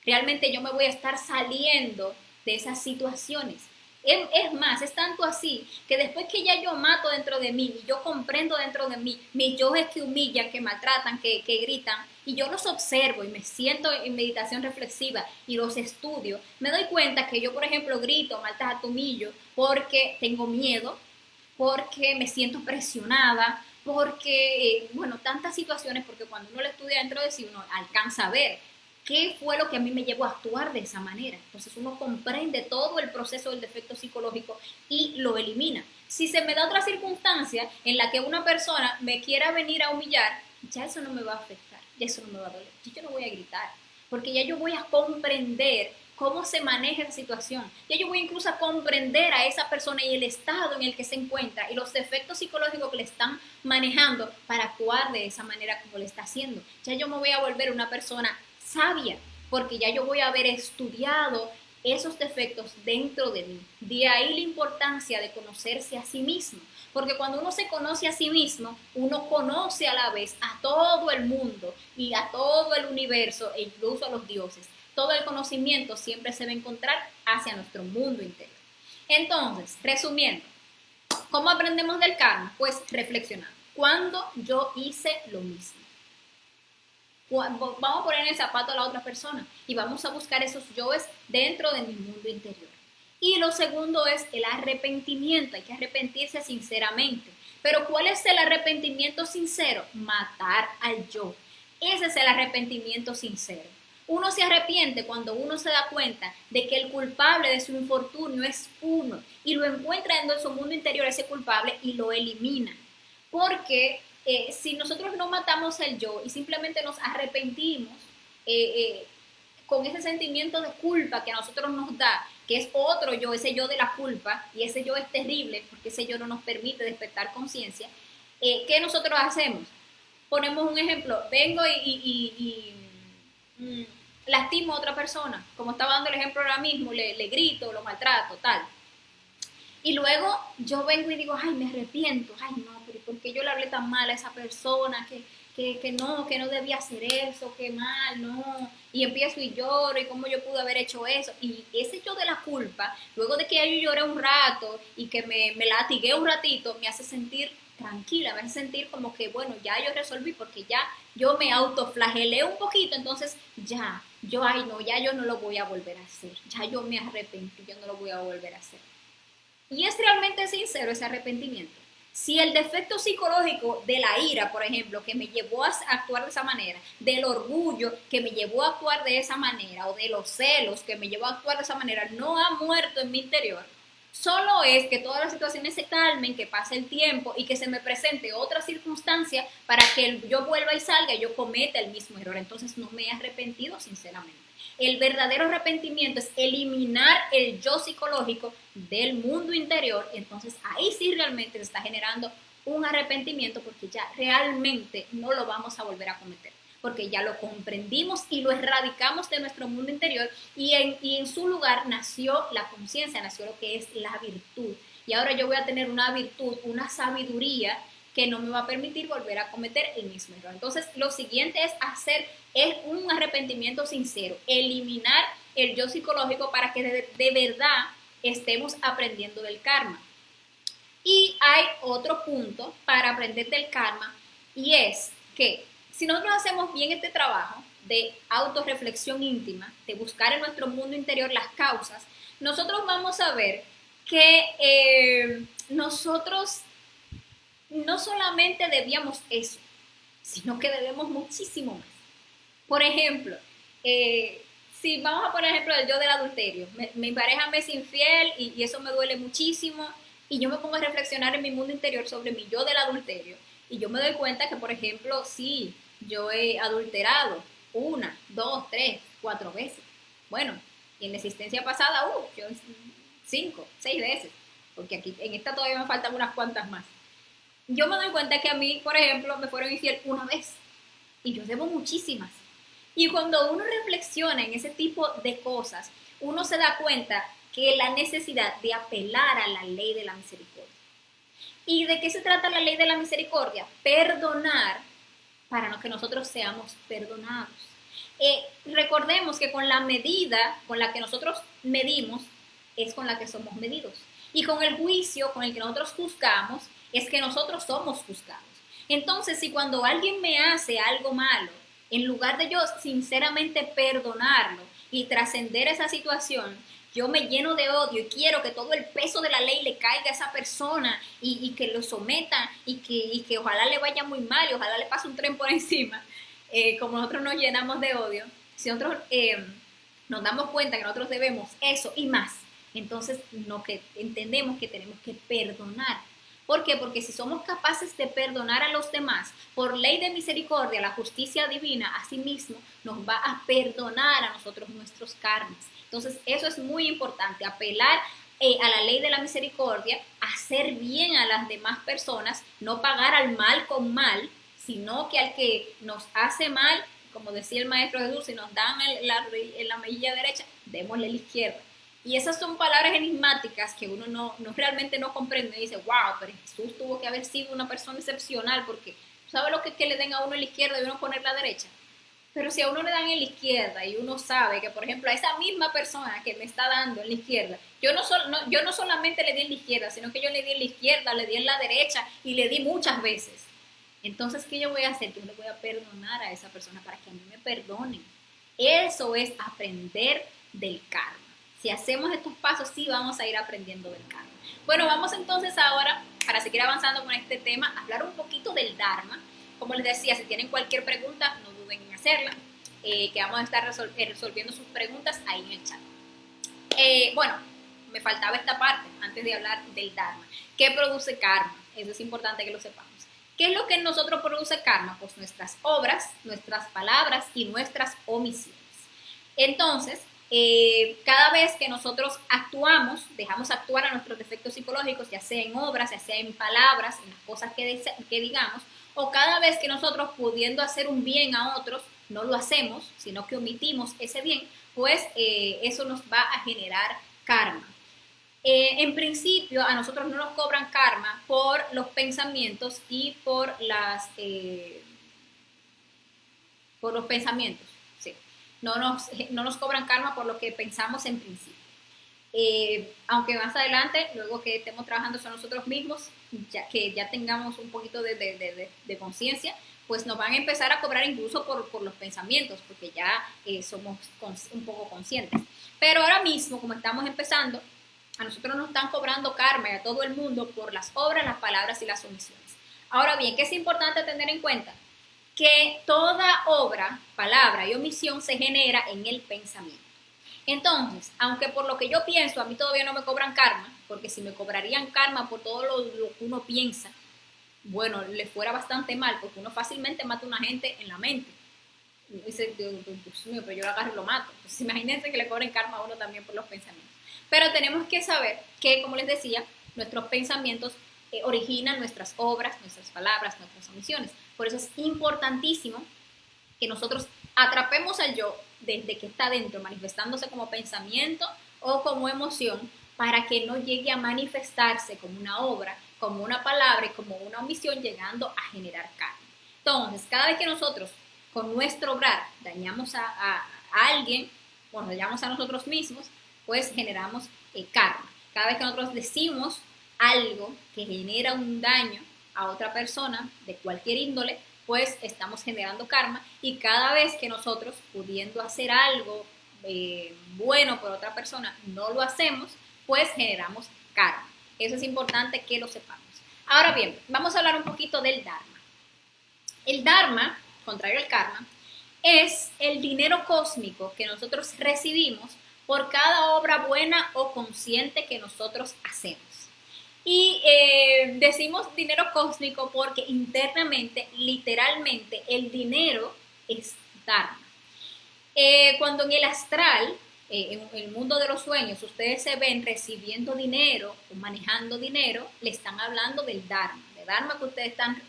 Realmente yo me voy a estar saliendo de esas situaciones. Es más, es tanto así que después que ya yo mato dentro de mí y yo comprendo dentro de mí mis yoes que humillan, que maltratan, que gritan, y yo los observo y me siento en meditación reflexiva y los estudio, me doy cuenta que yo, por ejemplo, grito, maltrato, humillo, porque tengo miedo, porque me siento presionada, porque, bueno, tantas situaciones, porque cuando uno lo estudia dentro de sí, uno alcanza a ver qué fue lo que a mí me llevó a actuar de esa manera. Entonces uno comprende todo el proceso del defecto psicológico y lo elimina. Si se me da otra circunstancia en la que una persona me quiera venir a humillar, ya eso no me va a afectar, ya eso no me va a doler, yo no voy a gritar, porque ya yo voy a comprender cómo se maneja esa situación. Ya yo voy incluso a comprender a esa persona y el estado en el que se encuentra y los efectos psicológicos que le están manejando para actuar de esa manera como le está haciendo. Ya yo me voy a volver una persona sabia, porque ya yo voy a haber estudiado esos defectos dentro de mí. De ahí la importancia de conocerse a sí mismo, porque cuando uno se conoce a sí mismo, uno conoce a la vez a todo el mundo y a todo el universo e incluso a los dioses. Todo el conocimiento siempre se va a encontrar hacia nuestro mundo interior. Entonces, resumiendo, ¿cómo aprendemos del karma? Pues reflexionando. ¿Cuándo yo hice lo mismo? Vamos a poner en el zapato a la otra persona y vamos a buscar esos yoes dentro de mi mundo interior. Y lo segundo es el arrepentimiento. Hay que arrepentirse sinceramente. Pero ¿cuál es el arrepentimiento sincero? Matar al yo. Ese es el arrepentimiento sincero. Uno se arrepiente cuando uno se da cuenta de que el culpable de su infortunio es uno y lo encuentra en su mundo interior ese culpable y lo elimina. Porque si nosotros no matamos el yo y simplemente nos arrepentimos con ese sentimiento de culpa que a nosotros nos da, que es otro yo, ese yo de la culpa, y ese yo es terrible porque ese yo no nos permite despertar conciencia, ¿qué nosotros hacemos? Ponemos un ejemplo, vengo y lastimo a otra persona, como estaba dando el ejemplo ahora mismo, le grito, lo maltrato, tal. Y luego yo vengo y digo, ay, me arrepiento, ay, no, pero ¿por qué yo le hablé tan mal a esa persona? Que no debía hacer eso, que mal, no. Y empiezo y lloro, y cómo yo pude haber hecho eso. Y ese yo de la culpa, luego de que yo lloré un rato y que me latigué un ratito, me hace sentir tranquila, me hace sentir como que, bueno, ya yo resolví porque ya yo me autoflagelé un poquito, entonces ya, ay, no, ya yo no lo voy a volver a hacer, ya yo me arrepentí, yo no lo voy a volver a hacer. Y es realmente sincero ese arrepentimiento. Si el defecto psicológico de la ira, por ejemplo, que me llevó a actuar de esa manera, del orgullo que me llevó a actuar de esa manera, o de los celos que me llevó a actuar de esa manera, no ha muerto en mi interior, solo es que todas las situaciones se calmen, que pase el tiempo y que se me presente otra circunstancia para que yo vuelva y salga y yo cometa el mismo error. Entonces no me he arrepentido sinceramente. El verdadero arrepentimiento es eliminar el yo psicológico del mundo interior. Entonces ahí sí realmente se está generando un arrepentimiento porque ya realmente no lo vamos a volver a cometer. Porque ya lo comprendimos y lo erradicamos de nuestro mundo interior y en su lugar nació la conciencia, nació lo que es la virtud. Y ahora yo voy a tener una virtud, una sabiduría que no me va a permitir volver a cometer el mismo error. Entonces, lo siguiente es un arrepentimiento sincero, eliminar el yo psicológico para que de verdad estemos aprendiendo del karma. Y hay otro punto para aprender del karma y es que si nosotros hacemos bien este trabajo de autorreflexión íntima, de buscar en nuestro mundo interior las causas, nosotros vamos a ver que nosotros no solamente debíamos eso, sino que debemos muchísimo más. Por ejemplo, si vamos a poner ejemplo del yo del adulterio, mi pareja me es infiel y eso me duele muchísimo y yo me pongo a reflexionar en mi mundo interior sobre mi yo del adulterio y yo me doy cuenta que, por ejemplo, sí, yo he adulterado 1, 2, 3, 4 veces. Bueno, y en la existencia pasada, yo 5, 6 veces, porque aquí en esta todavía me faltan unas cuantas más. Yo me doy cuenta que a mí, por ejemplo, me fueron infiel una vez y yo debo muchísimas. Y cuando uno reflexiona en ese tipo de cosas, uno se da cuenta que la necesidad de apelar a la ley de la misericordia. ¿Y de qué se trata la ley de la misericordia? Perdonar para que nosotros seamos perdonados. Recordemos que con la medida con la que nosotros medimos es con la que somos medidos. Y con el juicio con el que nosotros juzgamos es que nosotros somos juzgados. Entonces, si cuando alguien me hace algo malo, en lugar de yo sinceramente perdonarlo y trascender esa situación, yo me lleno de odio y quiero que todo el peso de la ley le caiga a esa persona y que lo someta y que ojalá le vaya muy mal y ojalá le pase un tren por encima, como nosotros nos llenamos de odio, si nosotros nos damos cuenta que nosotros debemos eso y más, entonces que entendemos que tenemos que perdonar. ¿Por qué? Porque si somos capaces de perdonar a los demás, por ley de misericordia, la justicia divina, asimismo, nos va a perdonar a nosotros nuestros karmas. Entonces, eso es muy importante, apelar a la ley de la misericordia, hacer bien a las demás personas, no pagar al mal con mal, sino que al que nos hace mal, como decía el Maestro Jesús, si nos dan en la mejilla derecha, démosle la izquierda. Y esas son palabras enigmáticas que uno no realmente no comprende y dice, wow, pero Jesús tuvo que haber sido una persona excepcional porque ¿sabe lo que es que le den a uno en la izquierda y uno poner la derecha? Pero si a uno le dan en la izquierda y uno sabe que, por ejemplo, a esa misma persona que me está dando en la izquierda, yo no solamente le di en la izquierda, sino que yo le di en la izquierda, le di en la derecha y le di muchas veces. Entonces, ¿qué yo voy a hacer? Yo le voy a perdonar a esa persona para que a mí me perdonen. Eso es aprender del karma. Si hacemos estos pasos, sí vamos a ir aprendiendo del karma. Bueno, vamos entonces ahora, para seguir avanzando con este tema, a hablar un poquito del Dharma. Como les decía, si tienen cualquier pregunta, no duden en hacerla, que vamos a estar resolviendo sus preguntas ahí en el chat. Bueno, me faltaba esta parte antes de hablar del Dharma. ¿Qué produce karma? Eso es importante que lo sepamos. ¿Qué es lo que en nosotros produce karma? Pues nuestras obras, nuestras palabras y nuestras omisiones. Entonces, cada vez que nosotros actuamos, dejamos actuar a nuestros defectos psicológicos, ya sea en obras, ya sea en palabras, en las cosas que digamos, o cada vez que nosotros pudiendo hacer un bien a otros, no lo hacemos, sino que omitimos ese bien, pues eso nos va a generar karma. En principio, a nosotros no nos cobran karma por los pensamientos y por los pensamientos. Sí. No nos cobran karma por lo que pensamos en principio. Aunque más adelante, luego que estemos trabajando sobre nosotros mismos, que ya tengamos un poquito de conciencia, pues nos van a empezar a cobrar incluso por los pensamientos, porque ya somos un poco conscientes. Pero ahora mismo, como estamos empezando, a nosotros nos están cobrando karma y a todo el mundo por las obras, las palabras y las omisiones. Ahora bien, ¿qué es importante tener en cuenta? Que toda obra, palabra y omisión se genera en el pensamiento. Entonces, aunque por lo que yo pienso a mí todavía no me cobran karma, porque si me cobrarían karma por todo lo que uno piensa, bueno, le fuera bastante mal, porque uno fácilmente mata a una gente en la mente. Y dice, Dios mío, pero yo lo agarro y lo mato. Entonces, imagínense que le cobren karma a uno también por los pensamientos. Pero tenemos que saber que, como les decía, nuestros pensamientos originan nuestras obras, nuestras palabras, nuestras omisiones. Por eso es importantísimo que nosotros atrapemos al yo desde que está dentro, manifestándose como pensamiento o como emoción, para que no llegue a manifestarse como una obra, como una palabra y como una omisión, llegando a generar karma. Entonces, cada vez que nosotros con nuestro obrar dañamos a alguien o nos dañamos a nosotros mismos, pues generamos karma. Cada vez que nosotros decimos algo que genera un daño a otra persona de cualquier índole, pues estamos generando karma, y cada vez que nosotros, pudiendo hacer algo bueno por otra persona, no lo hacemos, pues generamos karma. Eso es importante que lo sepamos. Ahora bien, vamos a hablar un poquito del Dharma. El Dharma, contrario al karma, es el dinero cósmico que nosotros recibimos por cada obra buena o consciente que nosotros hacemos. Y decimos dinero cósmico porque internamente, literalmente, el dinero es Dharma. Cuando en el astral, en el mundo de los sueños, ustedes se ven recibiendo dinero o manejando dinero, le están hablando del Dharma,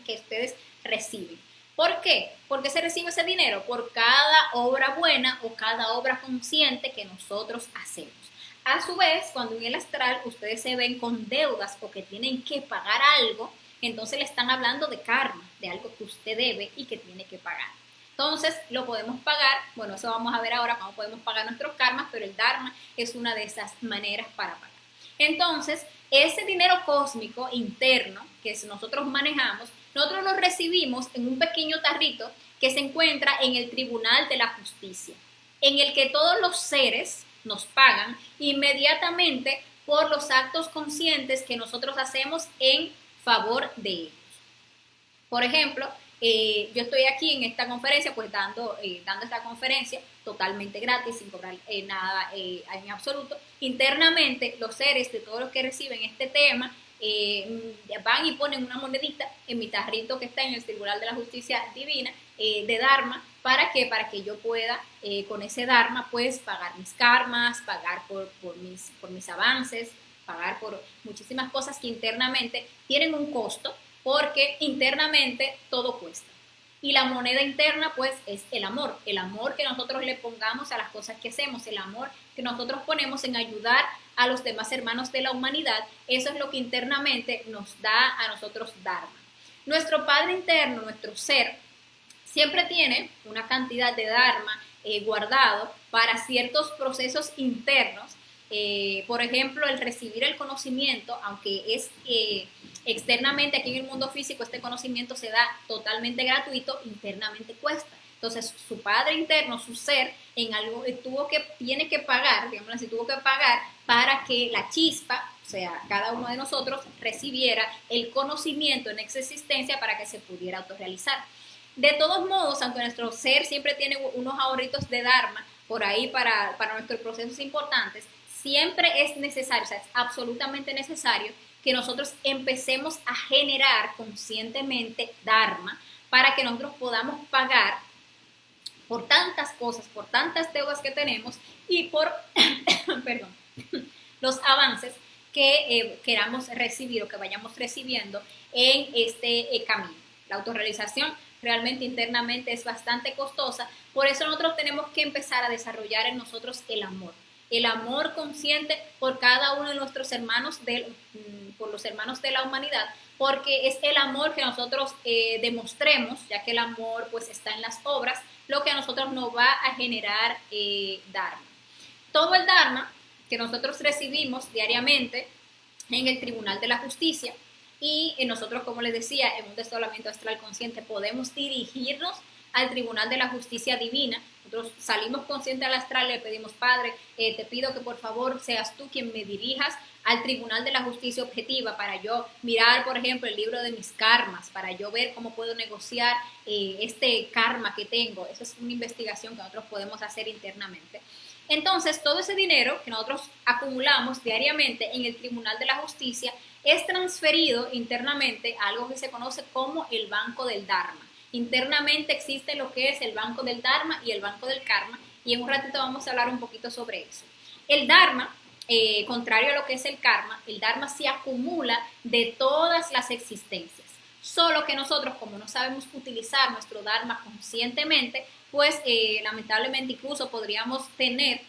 que ustedes reciben. ¿Por qué? Porque se recibe ese dinero por cada obra buena o cada obra consciente que nosotros hacemos. A su vez, cuando en el astral ustedes se ven con deudas o que tienen que pagar algo, entonces le están hablando de karma, de algo que usted debe y que tiene que pagar. Entonces, lo podemos pagar, bueno, eso vamos a ver ahora cómo podemos pagar nuestros karmas, pero el Dharma es una de esas maneras para pagar. Entonces, ese dinero cósmico interno que nosotros manejamos, nosotros lo recibimos en un pequeño tarrito que se encuentra en el Tribunal de la Justicia, en el que todos los seres nos pagan inmediatamente por los actos conscientes que nosotros hacemos en favor de ellos. Por ejemplo, yo estoy aquí en esta conferencia, pues dando esta conferencia totalmente gratis, sin cobrar nada en absoluto. Internamente, los seres de todos los que reciben este tema van y ponen una monedita en mi tarrito que está en el Tribunal de la Justicia Divina de Dharma. ¿Para qué? Para que yo pueda, con ese Dharma, pues pagar mis karmas, pagar por mis avances, pagar por muchísimas cosas que internamente tienen un costo, porque internamente todo cuesta. Y la moneda interna, pues, es el amor que nosotros le pongamos a las cosas que hacemos, el amor que nosotros ponemos en ayudar a los demás hermanos de la humanidad. Eso es lo que internamente nos da a nosotros Dharma. Nuestro Padre interno, nuestro ser, siempre tiene una cantidad de Dharma guardado para ciertos procesos internos. Por ejemplo, el recibir el conocimiento, aunque es externamente aquí en el mundo físico este conocimiento se da totalmente gratuito, internamente cuesta. Entonces su padre interno, su ser, en algo tiene que pagar, digamos así, tuvo que pagar para que la chispa, o sea, cada uno de nosotros recibiera el conocimiento en esa existencia para que se pudiera autorrealizar. De todos modos, aunque nuestro ser siempre tiene unos ahorritos de Dharma por ahí para nuestros procesos importantes, siempre es necesario, o sea, es absolutamente necesario que nosotros empecemos a generar conscientemente Dharma para que nosotros podamos pagar por tantas cosas, por tantas deudas que tenemos y por perdón, los avances que queramos recibir o que vayamos recibiendo en este camino. La autorrealización realmente internamente es bastante costosa, por eso nosotros tenemos que empezar a desarrollar en nosotros el amor consciente por cada uno de nuestros hermanos, por los hermanos de la humanidad, porque es el amor que nosotros demostremos, ya que el amor pues está en las obras, lo que a nosotros nos va a generar Dharma. Todo el Dharma que nosotros recibimos diariamente en el Tribunal de la Justicia, y nosotros, como les decía, en un desdoblamiento astral consciente podemos dirigirnos al Tribunal de la Justicia Divina. Nosotros salimos conscientes al astral, le pedimos, Padre, te pido que por favor seas tú quien me dirijas al Tribunal de la Justicia Objetiva para yo mirar, por ejemplo, el libro de mis karmas, para yo ver cómo puedo negociar este karma que tengo. Esa es una investigación que nosotros podemos hacer internamente. Entonces, todo ese dinero que nosotros acumulamos diariamente en el Tribunal de la Justicia es transferido internamente a algo que se conoce como el Banco del Dharma. Internamente existe lo que es el Banco del Dharma y el Banco del Karma, y en un ratito vamos a hablar un poquito sobre eso. El Dharma, contrario a lo que es el karma, el Dharma se acumula de todas las existencias. Solo que nosotros, como no sabemos utilizar nuestro Dharma conscientemente, pues lamentablemente incluso podríamos tener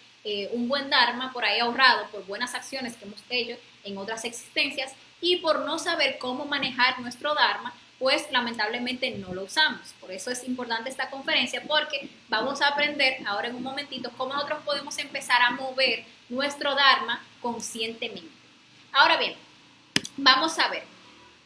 un buen Dharma por ahí ahorrado por buenas acciones que hemos hecho en otras existencias, y por no saber cómo manejar nuestro Dharma, pues lamentablemente no lo usamos. Por eso es importante esta conferencia, porque vamos a aprender ahora en un momentito cómo nosotros podemos empezar a mover nuestro Dharma conscientemente. Ahora bien, Vamos a ver,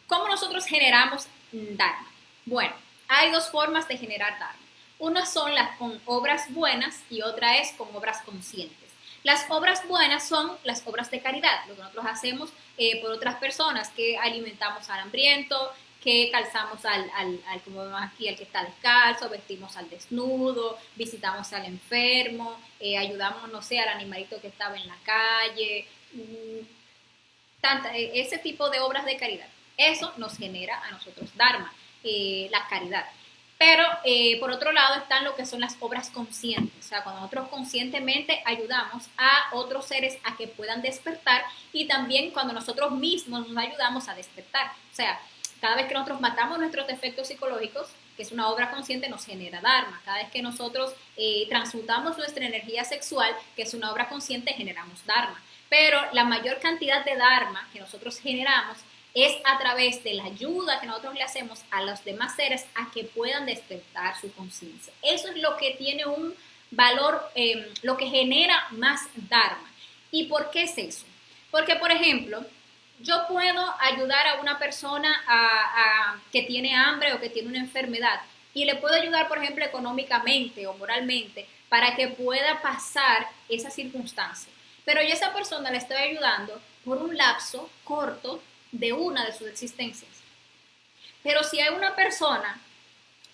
¿cómo nosotros generamos Dharma? Bueno, hay dos formas de generar Dharma. Una son las con obras buenas y otra es con obras conscientes. Las obras buenas son las obras de caridad, lo que nosotros hacemos por otras personas, que alimentamos al hambriento, que calzamos como vemos aquí, al que está descalzo, vestimos al desnudo, visitamos al enfermo, ayudamos, no sé, al animalito que estaba en la calle, ese tipo de obras de caridad. Eso nos genera a nosotros Dharma, la caridad. Pero por otro lado están lo que son las obras conscientes, o sea, cuando nosotros conscientemente ayudamos a otros seres a que puedan despertar y también cuando nosotros mismos nos ayudamos a despertar. O sea, cada vez que nosotros matamos nuestros defectos psicológicos, que es una obra consciente, nos genera Dharma. Cada vez que nosotros transmutamos nuestra energía sexual, que es una obra consciente, generamos Dharma. Pero la mayor cantidad de Dharma que nosotros generamos es a través de la ayuda que nosotros le hacemos a los demás seres a que puedan despertar su conciencia. Eso es lo que tiene un valor, lo que genera más Dharma. ¿Y por qué es eso? Porque, por ejemplo, yo puedo ayudar a una persona que tiene hambre o que tiene una enfermedad y le puedo ayudar, por ejemplo, económicamente o moralmente para que pueda pasar esa circunstancia. Pero yo a esa persona le estoy ayudando por un lapso corto de una de sus existencias. Pero si hay una persona,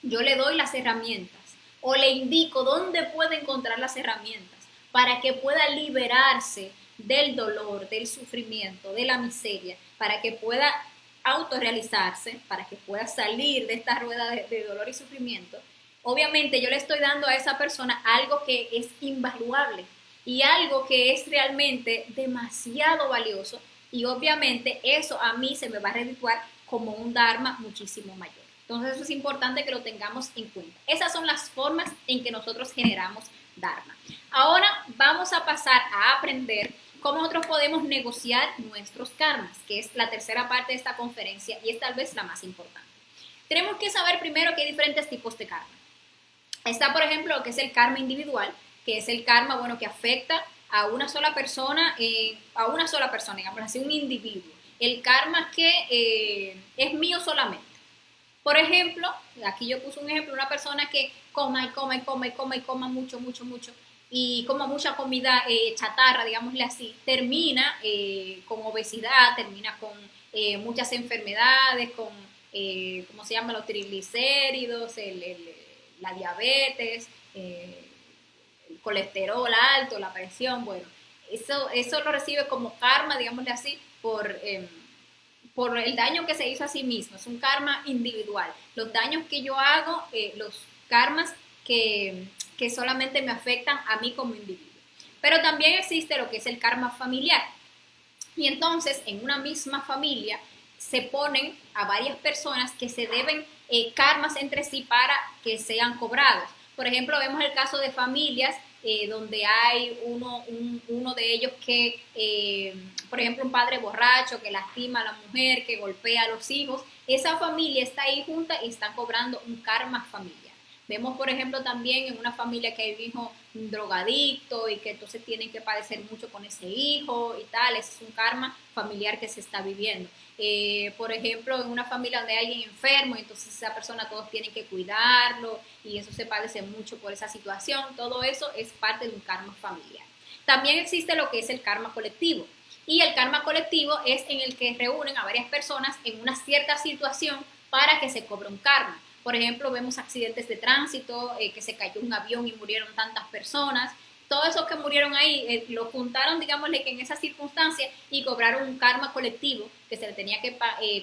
yo le doy las herramientas o le indico dónde puede encontrar las herramientas para que pueda liberarse del dolor, del sufrimiento, de la miseria, para que pueda autorrealizarse, para que pueda salir de esta rueda de dolor y sufrimiento. Obviamente yo le estoy dando a esa persona algo que es invaluable y algo que es realmente demasiado valioso y obviamente eso a mí se me va a redituar como un Dharma muchísimo mayor. Entonces eso es importante que lo tengamos en cuenta. Esas son las formas en que nosotros generamos Dharma. Ahora vamos a pasar a aprender cómo nosotros podemos negociar nuestros karmas, que es la tercera parte de esta conferencia y es tal vez la más importante. Tenemos que saber primero que hay diferentes tipos de karma. Está, por ejemplo, lo que es el karma individual, que es el karma, bueno, que afecta a una sola persona, digamos así, un individuo. El karma que es mío solamente. Por ejemplo, aquí yo puse un ejemplo, una persona que coma y coma y coma y coma y coma mucho, mucho, mucho y coma mucha comida chatarra, digámosle así, termina con obesidad, termina con muchas enfermedades, con, ¿cómo se llama? Los triglicéridos, la diabetes, el colesterol alto, la presión, bueno, eso lo recibe como karma, digámosle así, por el daño que se hizo a sí mismo, es un karma individual. Los daños que yo hago, los karmas que solamente me afectan a mí como individuo. Pero también existe lo que es el karma familiar. Y entonces, en una misma familia, se ponen a varias personas que se deben karmas entre sí para que sean cobrados. Por ejemplo, vemos el caso de familias donde hay uno de ellos que, por ejemplo, un padre borracho que lastima a la mujer, que golpea a los hijos. Esa familia está ahí junta y están cobrando un karma familiar. Vemos, por ejemplo, también en una familia que hay un hijo drogadicto y que entonces tienen que padecer mucho con ese hijo y tal. Ese es un karma familiar que se está viviendo. Por ejemplo, en una familia donde hay alguien enfermo, entonces esa persona todos tienen que cuidarlo y eso se padece mucho por esa situación. Todo eso es parte de un karma familiar. También existe lo que es el karma colectivo. Y el karma colectivo es en el que reúnen a varias personas en una cierta situación para que se cobre un karma. Por ejemplo, vemos accidentes de tránsito, que se cayó un avión y murieron tantas personas. Todos esos que murieron ahí lo juntaron, digámosle que en esas circunstancias y cobraron un karma colectivo que se le tenía que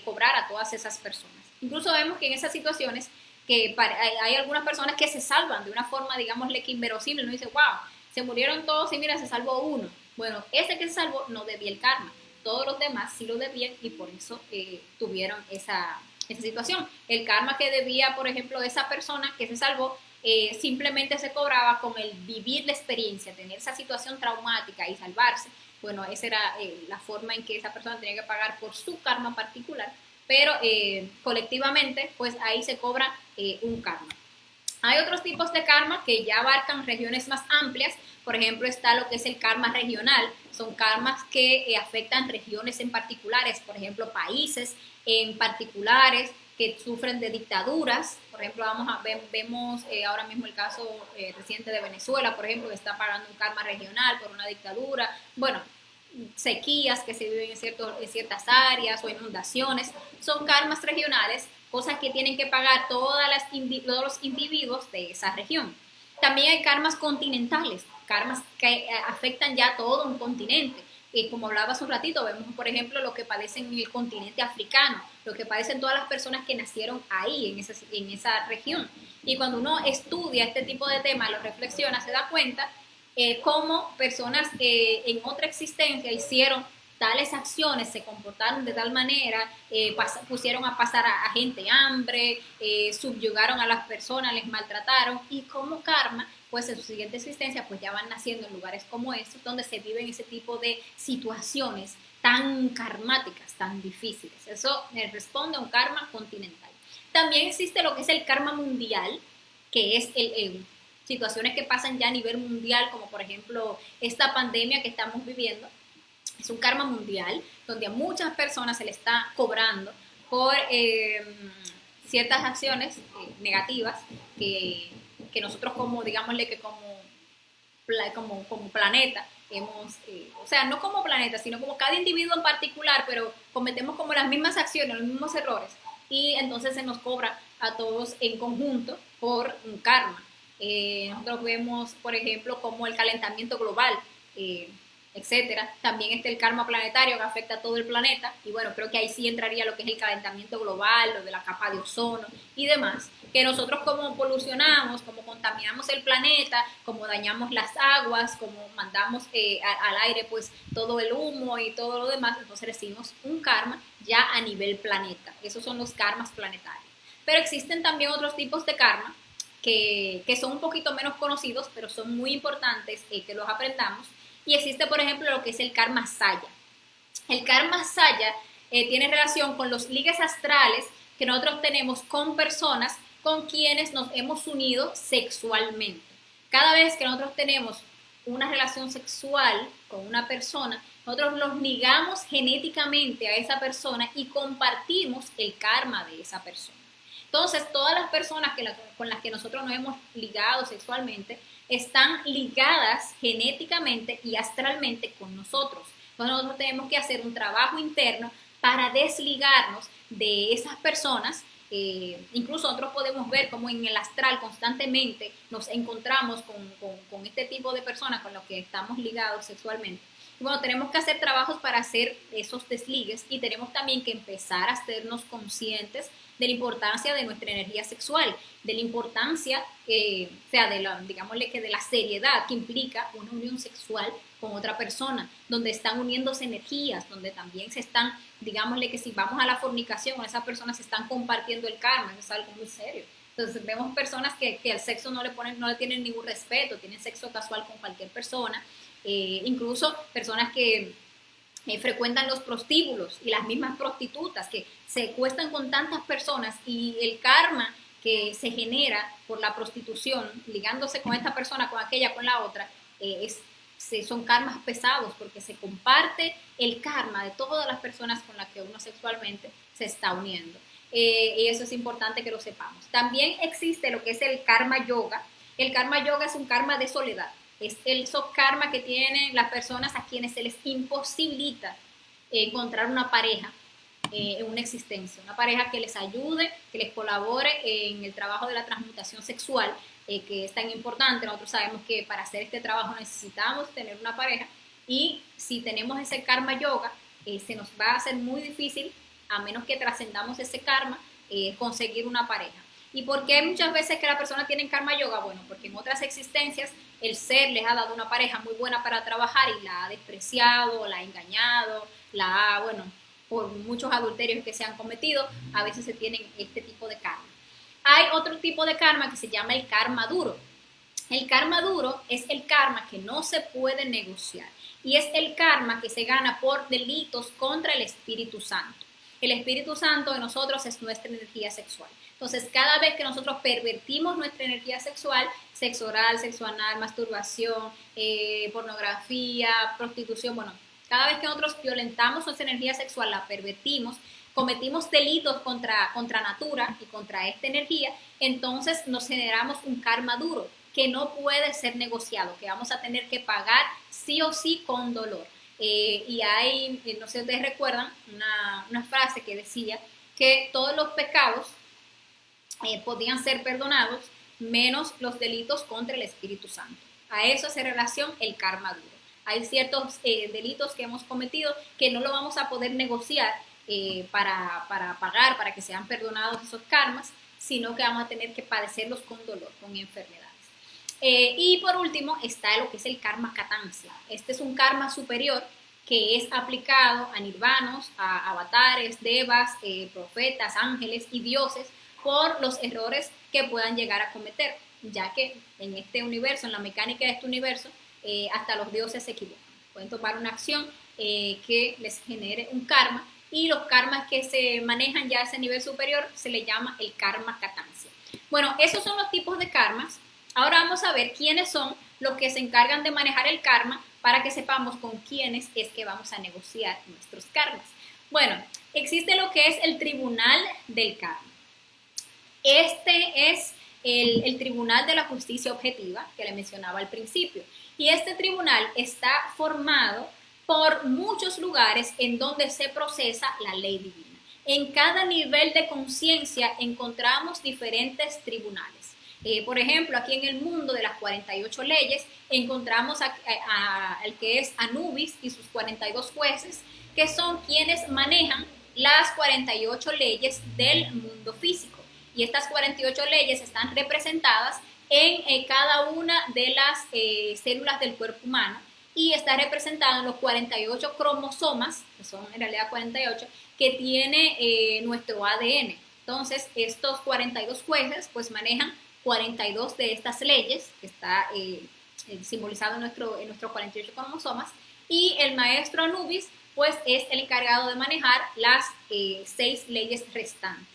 cobrar a todas esas personas. Incluso vemos que en esas situaciones que hay algunas personas que se salvan de una forma, digámosle que inverosímil. Uno dice, wow, se murieron todos y mira, se salvó uno. Bueno, ese que se salvó no debía el karma. Todos los demás sí lo debían y por eso tuvieron esa situación. El karma que debía, por ejemplo, esa persona que se salvó, simplemente se cobraba con el vivir la experiencia, tener esa situación traumática y salvarse. Bueno, esa era la forma en que esa persona tenía que pagar por su karma particular, pero colectivamente, pues ahí se cobra un karma. Hay otros tipos de karma que ya abarcan regiones más amplias. Por ejemplo, está lo que es el karma regional. Son karmas que afectan regiones en particulares, por ejemplo, países en particulares que sufren de dictaduras. Por ejemplo, vemos ahora mismo el caso reciente de Venezuela, por ejemplo, que está pagando un karma regional por una dictadura. Bueno, sequías que se viven en ciertas áreas o inundaciones, son karmas regionales, cosas que tienen que pagar todos los individuos de esa región. También hay karmas continentales, karmas que afectan ya todo un continente. Como hablaba hace un ratito, vemos por ejemplo lo que padecen en el continente africano, lo que padecen todas las personas que nacieron ahí, en esa región. Y cuando uno estudia este tipo de temas, lo reflexiona, se da cuenta cómo personas en otra existencia hicieron tales acciones, se comportaron de tal manera, pusieron a pasar a gente hambre, subyugaron a las personas, les maltrataron, y como karma, pues en su siguiente existencia, pues ya van naciendo en lugares como estos, donde se viven ese tipo de situaciones tan karmáticas, tan difíciles. Eso responde a un karma continental. También existe lo que es el karma mundial, que es situaciones que pasan ya a nivel mundial, como por ejemplo esta pandemia que estamos viviendo. Es un karma mundial donde a muchas personas se le está cobrando por ciertas acciones negativas que nosotros como, digámosle que como planeta hemos, o sea, no como planeta, sino como cada individuo en particular, pero cometemos como las mismas acciones, los mismos errores, y entonces se nos cobra a todos en conjunto por un karma. Nosotros vemos, por ejemplo, como el calentamiento global, etcétera. También está el karma planetario que afecta a todo el planeta, y bueno, creo que ahí sí entraría lo que es el calentamiento global, lo de la capa de ozono y demás, que nosotros como polucionamos, como contaminamos el planeta, como dañamos las aguas, como mandamos al aire pues todo el humo y todo lo demás, entonces recibimos un karma ya a nivel planeta. Esos son los karmas planetarios. Pero existen también otros tipos de karma que son un poquito menos conocidos, pero son muy importantes que los aprendamos. Y existe, por ejemplo, lo que es el karma saya. El karma saya tiene relación con los ligues astrales que nosotros tenemos con personas con quienes nos hemos unido sexualmente. Cada vez que nosotros tenemos una relación sexual con una persona, nosotros nos ligamos genéticamente a esa persona y compartimos el karma de esa persona. Entonces, todas las personas con las que nosotros nos hemos ligado sexualmente están ligadas genéticamente y astralmente con nosotros. Entonces, nosotros tenemos que hacer un trabajo interno para desligarnos de esas personas. Incluso nosotros podemos ver cómo en el astral constantemente nos encontramos con este tipo de personas con los que estamos ligados sexualmente. Y bueno, tenemos que hacer trabajos para hacer esos desligues, y tenemos también que empezar a hacernos conscientes de la importancia de nuestra energía sexual, de la importancia, o sea, digámosle que de la seriedad que implica una unión sexual con otra persona, donde están uniéndose energías, donde también se están, digámosle que si vamos a la fornicación, con esas personas se están compartiendo el karma, eso es algo muy serio. Entonces vemos personas que al sexo no le tienen ningún respeto, tienen sexo casual con cualquier persona, incluso personas que frecuentan los prostíbulos y las mismas prostitutas que se cuestan con tantas personas, y el karma que se genera por la prostitución, ligándose con esta persona, con aquella, con la otra, son karmas pesados, porque se comparte el karma de todas las personas con las que uno sexualmente se está uniendo. Y eso es importante que lo sepamos. También existe lo que es el karma yoga. El karma yoga es un karma de soledad. Es el karma que tienen las personas a quienes se les imposibilita encontrar una pareja en una existencia, una pareja que les ayude, que les colabore en el trabajo de la transmutación sexual, que es tan importante. Nosotros sabemos que para hacer este trabajo necesitamos tener una pareja, y si tenemos ese karma yoga, se nos va a hacer muy difícil, a menos que trascendamos ese karma, conseguir una pareja. ¿Y por qué muchas veces que la persona tiene karma yoga? Bueno, porque en otras existencias el ser les ha dado una pareja muy buena para trabajar y la ha despreciado, la ha engañado, bueno, por muchos adulterios que se han cometido, a veces se tienen este tipo de karma. Hay otro tipo de karma que se llama el karma duro. El karma duro es el karma que no se puede negociar, y es el karma que se gana por delitos contra el Espíritu Santo. el Espíritu Santo de nosotros es nuestra energía sexual. Entonces, cada vez que nosotros pervertimos nuestra energía sexual, sexo oral, sexo anal, masturbación, pornografía, prostitución, bueno, cada vez que nosotros violentamos nuestra energía sexual, la pervertimos, cometimos delitos contra natura y contra esta energía, entonces nos generamos un karma duro que no puede ser negociado, que vamos a tener que pagar sí o sí con dolor. Y hay, no sé si ustedes recuerdan, una frase que decía que todos los pecados podían ser perdonados menos los delitos contra el Espíritu Santo. A eso hace relación el karma duro. Hay ciertos delitos que hemos cometido que no lo vamos a poder negociar para pagar, para que sean perdonados esos karmas, sino que vamos a tener que padecerlos con dolor, con enfermedades. Y por último está lo que es el karma katansya. Este es un karma superior que es aplicado a nirvanos, a avatares, devas, profetas, ángeles y dioses por los errores que puedan llegar a cometer, ya que en este universo, en la mecánica de este universo, hasta los dioses se equivocan. Pueden tomar una acción que les genere un karma, y los karmas que se manejan ya a ese nivel superior se le llama el karma katansya. Bueno, esos son los tipos de karmas. Ahora vamos a ver quiénes son los que se encargan de manejar el karma para que sepamos con quiénes es que vamos a negociar nuestros karmas. Bueno, existe lo que es el tribunal del karma. Este es el Tribunal de la Justicia Objetiva que le mencionaba al principio. Y este tribunal está formado por muchos lugares en donde se procesa la ley divina. En cada nivel de conciencia encontramos diferentes tribunales. Por ejemplo, aquí en el mundo de las 48 leyes encontramos al que es Anubis y sus 42 jueces, que son quienes manejan las 48 leyes del mundo físico. Y estas 48 leyes están representadas en cada una de las células del cuerpo humano, y está representado en los 48 cromosomas, que son en realidad 48, que tiene nuestro ADN. Entonces, estos 42 jueces pues manejan 42 de estas leyes, que está simbolizado en nuestros 48 cromosomas, y el maestro Anubis pues es el encargado de manejar las 6 leyes restantes.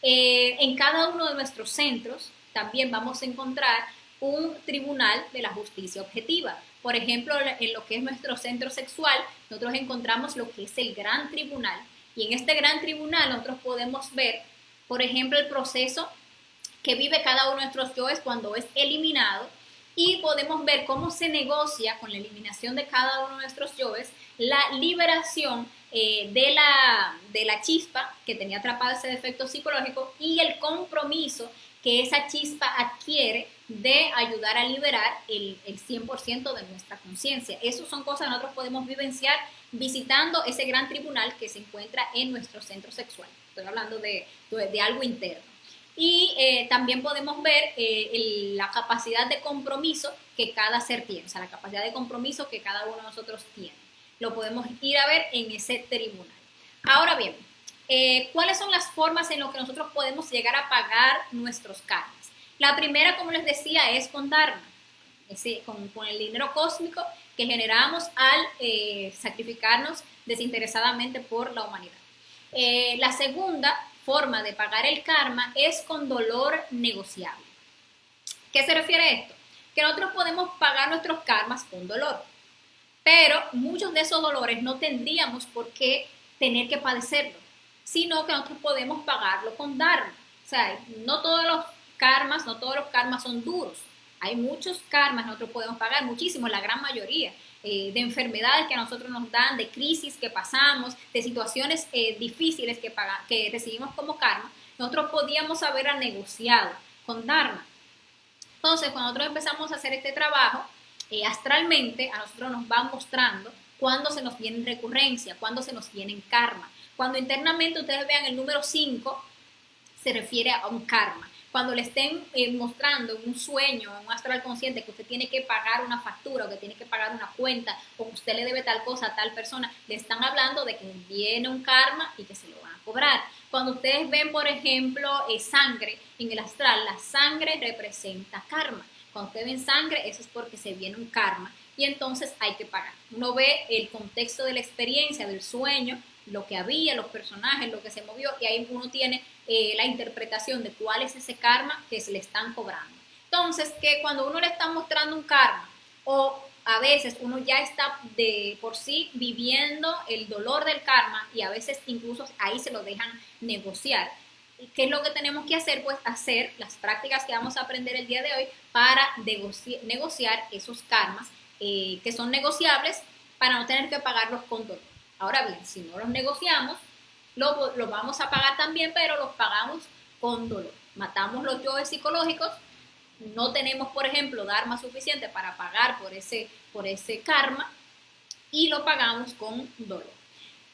En cada uno de nuestros centros también vamos a encontrar un tribunal de la justicia objetiva. Por ejemplo, en lo que es nuestro centro sexual, nosotros encontramos lo que es el gran tribunal, y en este gran tribunal nosotros podemos ver, por ejemplo, el proceso que vive cada uno de nuestros yoes cuando es eliminado, y podemos ver cómo se negocia con la eliminación de cada uno de nuestros yoes la liberación de la chispa que tenía atrapada ese defecto psicológico, y el compromiso que esa chispa adquiere de ayudar a liberar el 100% de nuestra conciencia. Esas son cosas que nosotros podemos vivenciar visitando ese gran tribunal que se encuentra en nuestro centro sexual. Estoy hablando de algo interno. Y también podemos ver la capacidad de compromiso que cada ser tiene, o sea, la capacidad de compromiso que cada uno de nosotros tiene. Lo podemos ir a ver en ese tribunal. Ahora bien, ¿cuáles son las formas en las que nosotros podemos llegar a pagar nuestros karmas? La primera, como les decía, es con dharma, con el dinero cósmico que generamos al sacrificarnos desinteresadamente por la humanidad. La segunda forma de pagar el karma es con dolor negociable. ¿Qué se refiere a esto? Que nosotros podemos pagar nuestros karmas con dolor, pero muchos de esos dolores no tendríamos por qué tener que padecerlo, sino que nosotros podemos pagarlo con dharma. O sea, no todos los karmas son duros. Hay muchos karmas que nosotros podemos pagar, muchísimos, la gran mayoría, de enfermedades que a nosotros nos dan, de crisis que pasamos, de situaciones difíciles que recibimos como karma. Nosotros podíamos haber negociado con dharma. Entonces, cuando nosotros empezamos a hacer este trabajo, astralmente a nosotros nos van mostrando cuándo se nos viene recurrencia, cuándo se nos viene karma. Cuando internamente ustedes vean el número 5, se refiere a un karma. Cuando le estén mostrando un sueño, un astral consciente, que usted tiene que pagar una factura, o que tiene que pagar una cuenta, o que usted le debe tal cosa a tal persona, le están hablando de que viene un karma y que se lo van a cobrar. Cuando ustedes ven, por ejemplo, sangre en el astral, la sangre representa karma. Cuando ustedes ven sangre, eso es porque se viene un karma, y entonces hay que pagar. Uno ve el contexto de la experiencia, del sueño, lo que había, los personajes, lo que se movió, y ahí uno tiene la interpretación de cuál es ese karma que se le están cobrando. Entonces, que cuando uno le está mostrando un karma, o a veces uno ya está de por sí viviendo el dolor del karma, y a veces incluso ahí se lo dejan negociar. ¿Qué es lo que tenemos que hacer? Pues hacer las prácticas que vamos a aprender el día de hoy para negociar esos karmas que son negociables, para no tener que pagarlos con dolor. Ahora bien, si no los negociamos, lo vamos a pagar también, pero los pagamos con dolor. Matamos los yoes psicológicos, no tenemos, por ejemplo, dharma suficiente para pagar por ese karma, y lo pagamos con dolor.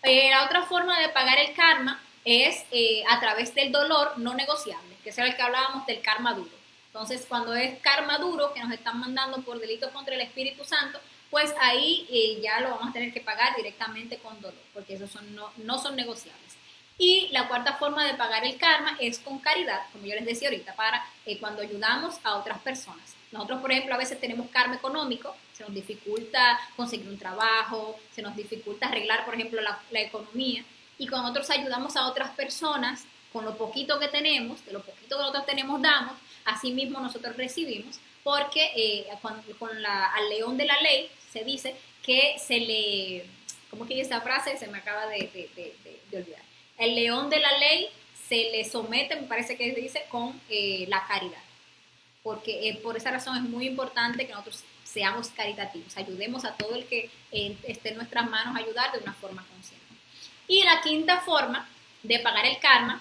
La otra forma de pagar el karma es a través del dolor no negociable, que es el que hablábamos del karma duro. Entonces, cuando es karma duro que nos están mandando por delitos contra el Espíritu Santo, pues ahí ya lo vamos a tener que pagar directamente con dolor, porque esos no son negociables. Y la cuarta forma de pagar el karma es con caridad, como yo les decía ahorita, para cuando ayudamos a otras personas. Nosotros, por ejemplo, a veces tenemos karma económico, se nos dificulta conseguir un trabajo, se nos dificulta arreglar, por ejemplo, la economía, y cuando nosotros ayudamos a otras personas, con lo poquito que tenemos, de lo poquito que nosotros tenemos damos, así mismo nosotros recibimos, porque al león de la ley se dice que se le, ¿cómo que esa frase? Se me acaba de olvidar. El león de la ley se le somete, me parece que dice, con la caridad, porque por esa razón es muy importante que nosotros seamos caritativos, ayudemos a todo el que esté en nuestras manos ayudar de una forma consciente. Y la quinta forma de pagar el karma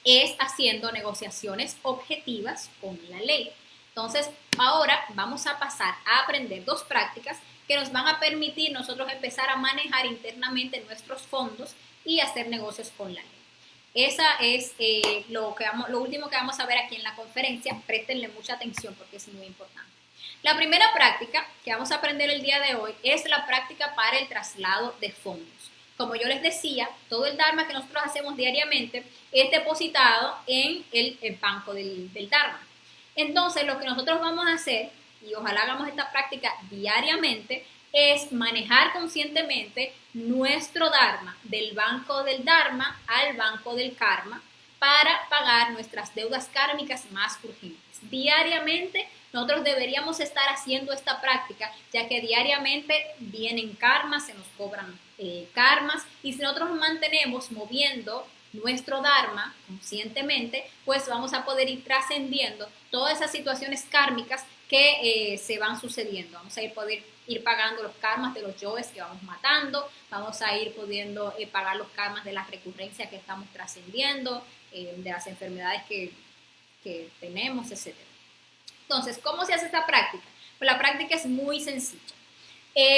es haciendo negociaciones objetivas con la ley. Entonces, ahora vamos a pasar a aprender dos prácticas que nos van a permitir nosotros empezar a manejar internamente nuestros fondos y hacer negocios con la ley. Esa es lo último que vamos a ver aquí en la conferencia. Préstenle mucha atención porque es muy importante. La primera práctica que vamos a aprender el día de hoy es la práctica para el traslado de fondos. Como yo les decía, todo el Dharma que nosotros hacemos diariamente es depositado en el banco del Dharma. Entonces, lo que nosotros vamos a hacer, y ojalá hagamos esta práctica diariamente, es manejar conscientemente nuestro Dharma del banco del Dharma al banco del Karma para pagar nuestras deudas kármicas más urgentes. Diariamente nosotros deberíamos estar haciendo esta práctica, ya que diariamente vienen karmas, se nos cobran karmas, y si nosotros nos mantenemos moviendo nuestro Dharma conscientemente, pues vamos a poder ir trascendiendo todas esas situaciones kármicas que se van sucediendo. Vamos a poder ir pagando los karmas de los yoes que vamos matando, vamos a ir pudiendo pagar los karmas de las recurrencias que estamos trascendiendo, de las enfermedades que tenemos, etc. Entonces, ¿cómo se hace esta práctica? Pues la práctica es muy sencilla.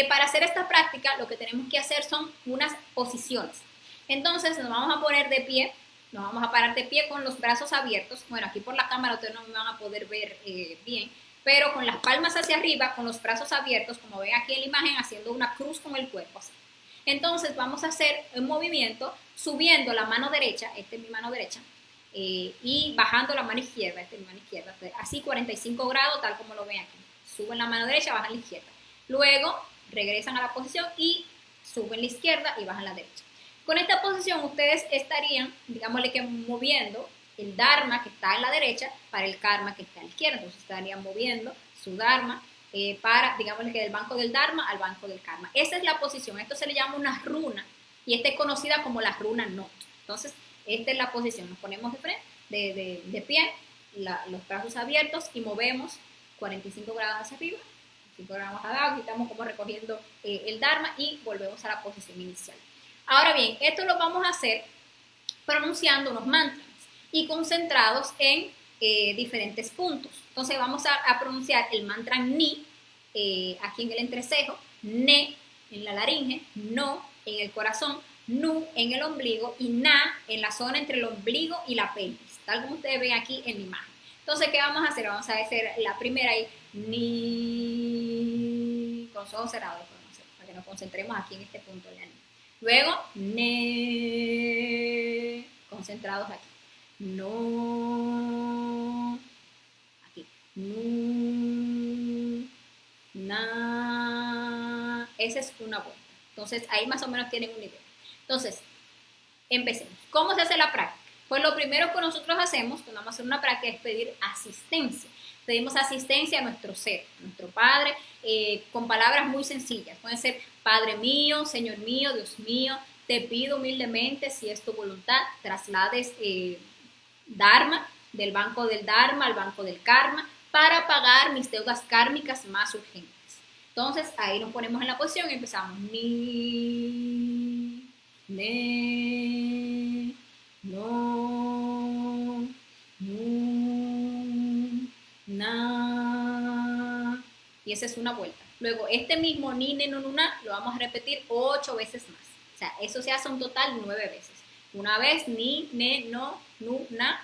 Para hacer esta práctica, lo que tenemos que hacer son unas posiciones. Entonces, nos vamos a poner de pie, nos vamos a parar de pie con los brazos abiertos. Bueno, aquí por la cámara ustedes no me van a poder ver bien, pero con las palmas hacia arriba, con los brazos abiertos, como ven aquí en la imagen, haciendo una cruz con el cuerpo así. Entonces, vamos a hacer un movimiento subiendo la mano derecha, esta es mi mano derecha, y bajando la mano izquierda, esta es mi mano izquierda, así 45 grados, tal como lo ven aquí. Suben la mano derecha, bajan la izquierda. Luego regresan a la posición y suben la izquierda y bajan la derecha. Con esta posición ustedes estarían, digámosle que moviendo el Dharma que está en la derecha para el Karma que está a la izquierda. Entonces estarían moviendo su Dharma para, digámosle que del banco del Dharma al banco del Karma. Esa es la posición. Esto se le llama una runa y esta es conocida como la runa Not. Entonces, esta es la posición. Nos ponemos de frente, de pie, los brazos abiertos y movemos 45 grados hacia arriba. 5 grados abajo, estamos como recogiendo el Dharma y volvemos a la posición inicial. Ahora bien, esto lo vamos a hacer pronunciando unos mantras y concentrados en diferentes puntos. Entonces vamos a pronunciar el mantra Ni aquí en el entrecejo, Ne en la laringe, No en el corazón, Nu en el ombligo y Na en la zona entre el ombligo y la pelvis, tal como ustedes ven aquí en la imagen. Entonces, ¿qué vamos a hacer? Vamos a hacer la primera ahí, Ni, con los ojos cerrados, para que nos concentremos aquí en este punto de la Ni. Luego, Ne, concentrados aquí. No, aquí. Nu, Na. Esa es una vuelta. Entonces, ahí más o menos tienen una idea. Entonces, Empecemos. ¿Cómo se hace la práctica? Pues lo primero que nosotros hacemos cuando vamos a hacer una práctica es pedir asistencia. Pedimos asistencia a nuestro ser, a nuestro Padre, con palabras muy sencillas. Pueden ser: Padre mío, Señor mío, Dios mío, te pido humildemente, si es tu voluntad, traslades Dharma, del banco del Dharma al banco del Karma, para pagar mis deudas kármicas más urgentes. Entonces ahí nos ponemos en la posición y empezamos. Ni, ne, no, nu, na. Y esa es una vuelta. Luego este mismo ni, ne, no, nu, na lo vamos a repetir 8 veces más. O sea, eso se hace un total 9 veces. Una vez, ni, ne, no, nu, na.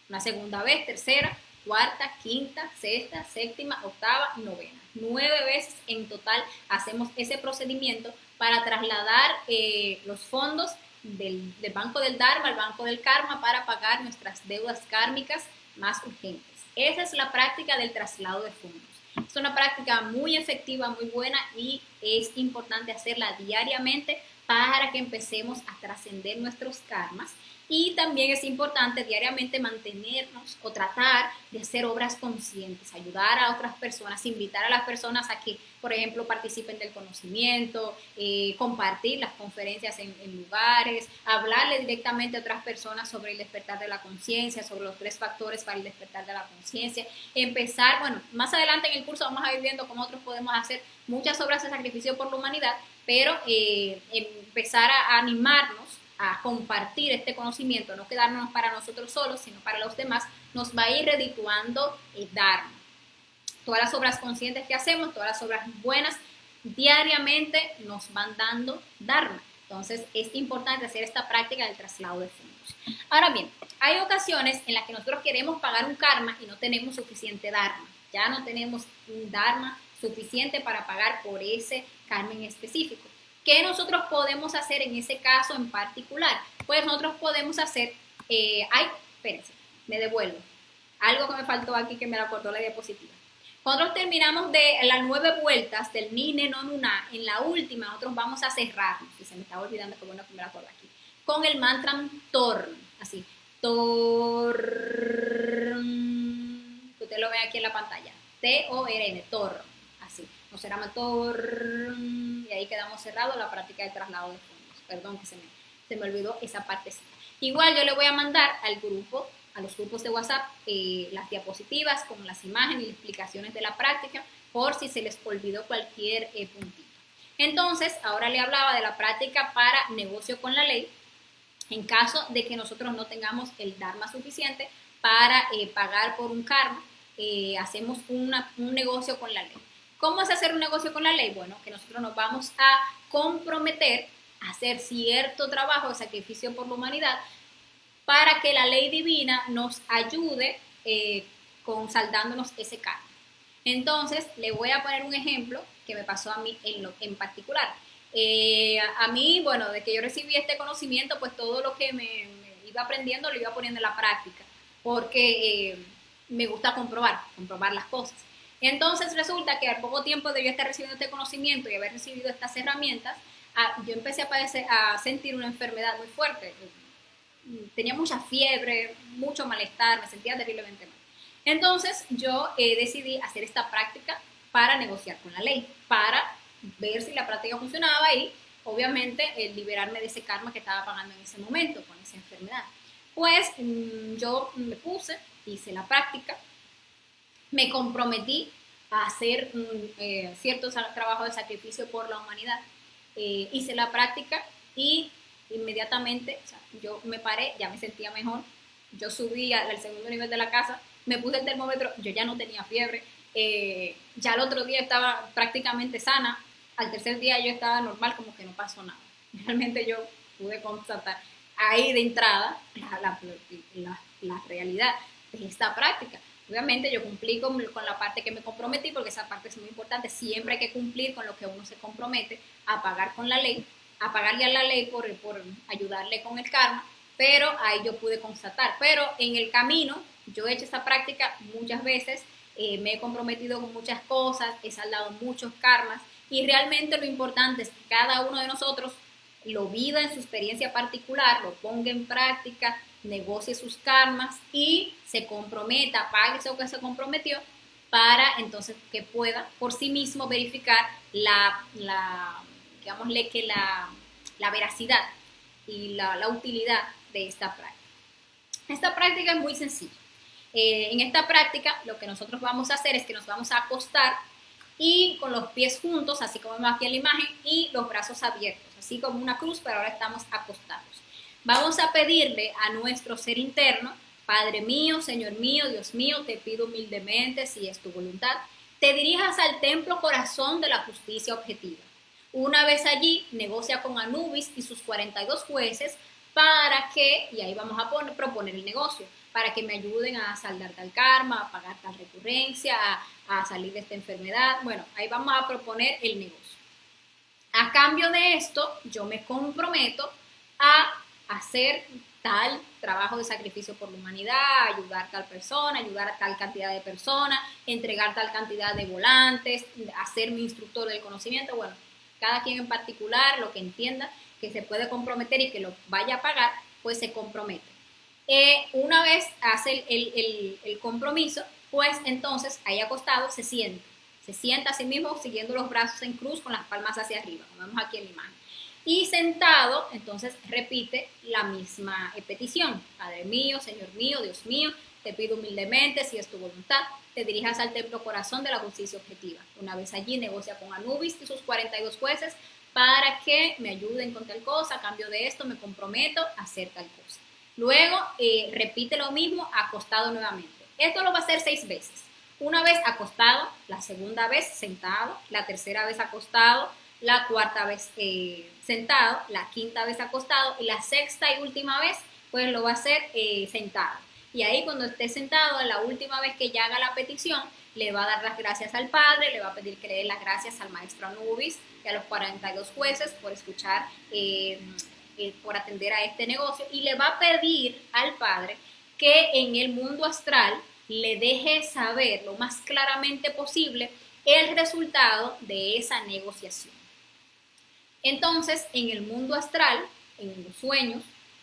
Una segunda vez, tercera, cuarta, quinta, sexta, séptima, octava, novena. 9 veces en total hacemos ese procedimiento para trasladar los fondos del banco del Dharma al banco del Karma para pagar nuestras deudas kármicas más urgentes. Esa es la práctica del traslado de fondos. Es una práctica muy efectiva, muy buena, y es importante hacerla diariamente para que empecemos a trascender nuestros karmas. Y también es importante diariamente mantenernos o tratar de hacer obras conscientes, ayudar a otras personas, invitar a las personas a que, por ejemplo, participen del conocimiento, compartir las conferencias en lugares, hablarle directamente a otras personas sobre el despertar de la conciencia, sobre los 3 factores para el despertar de la conciencia. Empezar, bueno, más adelante en el curso vamos a ir viendo cómo nosotros podemos hacer muchas obras de sacrificio por la humanidad, pero empezar a animarnos a compartir este conocimiento, no quedarnos para nosotros solos, sino para los demás, nos va a ir redituando el Dharma. Todas las obras conscientes que hacemos, todas las obras buenas, diariamente nos van dando Dharma. Entonces es importante hacer esta práctica del traslado de fondos. Ahora bien, hay ocasiones en las que nosotros queremos pagar un karma y no tenemos suficiente Dharma. Ya no tenemos un Dharma suficiente para pagar por ese karma en específico. ¿Qué nosotros podemos hacer en ese caso en particular? Pues nosotros podemos hacer, espérense, me devuelvo. Algo que me faltó aquí que me la cortó la diapositiva. Cuando terminamos de las 9 vueltas del ni, ne, no, nu, na, en la última nosotros vamos a cerrarnos, y se me estaba olvidando que bueno que me la acuerdo aquí, con el mantra torn, así, torn, usted lo ve aquí en la pantalla, T-O-R-N, torn, así, nos cerramos torn, y ahí quedamos cerrados la práctica de traslado de fondos. Perdón que se me olvidó esa partecita. Igual yo le voy a mandar al grupo, a los grupos de WhatsApp, las diapositivas con las imágenes y explicaciones de la práctica, por si se les olvidó cualquier puntito. Entonces, ahora le hablaba de la práctica para negocio con la ley, en caso de que nosotros no tengamos el Dharma suficiente para pagar por un karma, hacemos un negocio con la ley. ¿Cómo es hacer un negocio con la ley? Bueno, que nosotros nos vamos a comprometer a hacer cierto trabajo de sacrificio por la humanidad para que la ley divina nos ayude con saldándonos ese karma. Entonces, le voy a poner un ejemplo que me pasó a mí en particular. A mí, bueno, de que yo recibí este conocimiento, pues todo lo que me iba aprendiendo lo iba poniendo en la práctica, porque me gusta comprobar las cosas. Entonces resulta que al poco tiempo de yo estar recibiendo este conocimiento y haber recibido estas herramientas, yo empecé a sentir una enfermedad muy fuerte. Tenía mucha fiebre, mucho malestar, me sentía terriblemente mal. Entonces yo decidí hacer esta práctica para negociar con la ley, para ver si la práctica funcionaba y obviamente liberarme de ese karma que estaba pagando en ese momento con esa enfermedad. Pues yo me puse, hice la práctica, me comprometí a hacer cierto trabajo de sacrificio por la humanidad, hice la práctica y inmediatamente, o sea, yo me paré, ya me sentía mejor, yo subí al segundo nivel de la casa, me puse el termómetro, yo ya no tenía fiebre, ya el otro día estaba prácticamente sana, al tercer día yo estaba normal, como que no pasó nada. Realmente yo pude constatar ahí de entrada la realidad de esta práctica. Obviamente yo cumplí con la parte que me comprometí, porque esa parte es muy importante. Siempre hay que cumplir con lo que uno se compromete a pagar con la ley, a pagarle a la ley por ayudarle con el karma, pero ahí yo pude constatar. Pero en el camino yo he hecho esa práctica muchas veces, me he comprometido con muchas cosas, he saldado muchos karmas, y realmente lo importante es que cada uno de nosotros lo viva en su experiencia particular, lo ponga en práctica, negocie sus karmas y se comprometa, pague eso que se comprometió para entonces que pueda por sí mismo verificar digámosle que la veracidad y la utilidad de esta práctica. Esta práctica es muy sencilla. En esta práctica lo que nosotros vamos a hacer es que nos vamos a acostar y con los pies juntos, así como vemos aquí en la imagen, y los brazos abiertos, así como una cruz, pero ahora estamos acostados. Vamos a pedirle a nuestro ser interno: Padre mío, Señor mío, Dios mío, te pido humildemente, si es tu voluntad, te dirijas al templo corazón de la justicia objetiva. Una vez allí, negocia con Anubis y sus 42 jueces para que, y ahí vamos a proponer el negocio, para que me ayuden a saldar tal karma, a pagar tal recurrencia, a salir de esta enfermedad. Bueno, ahí vamos a proponer el negocio. A cambio de esto, yo me comprometo a hacer tal trabajo de sacrificio por la humanidad, ayudar a tal persona, ayudar a tal cantidad de personas, entregar tal cantidad de volantes, hacer mi instructor del conocimiento. Bueno, cada quien en particular, lo que entienda que se puede comprometer y que lo vaya a pagar, pues se compromete. Una vez hace el compromiso, pues entonces ahí acostado se sienta a sí mismo siguiendo los brazos en cruz con las palmas hacia arriba, como vemos aquí en la imagen. Y sentado, entonces repite la misma petición: Padre mío, Señor mío, Dios mío, te pido humildemente, si es tu voluntad, te dirijas al templo corazón de la justicia objetiva. Una vez allí, negocia con Anubis y sus 42 jueces para que me ayuden con tal cosa. A cambio de esto me comprometo a hacer tal cosa. Luego repite lo mismo acostado nuevamente. Esto lo va a hacer 6 veces. Una vez acostado, la segunda vez sentado, la tercera vez acostado, la cuarta vez sentado, la quinta vez acostado y la sexta y última vez pues lo va a hacer sentado. Y ahí cuando esté sentado, la última vez que ya haga la petición, le va a dar las gracias al Padre, le va a pedir que le dé las gracias al maestro Anubis y a los 42 jueces por escuchar, por atender a este negocio, y le va a pedir al Padre que en el mundo astral le deje saber lo más claramente posible el resultado de esa negociación. Entonces, en el mundo astral, en los sueños,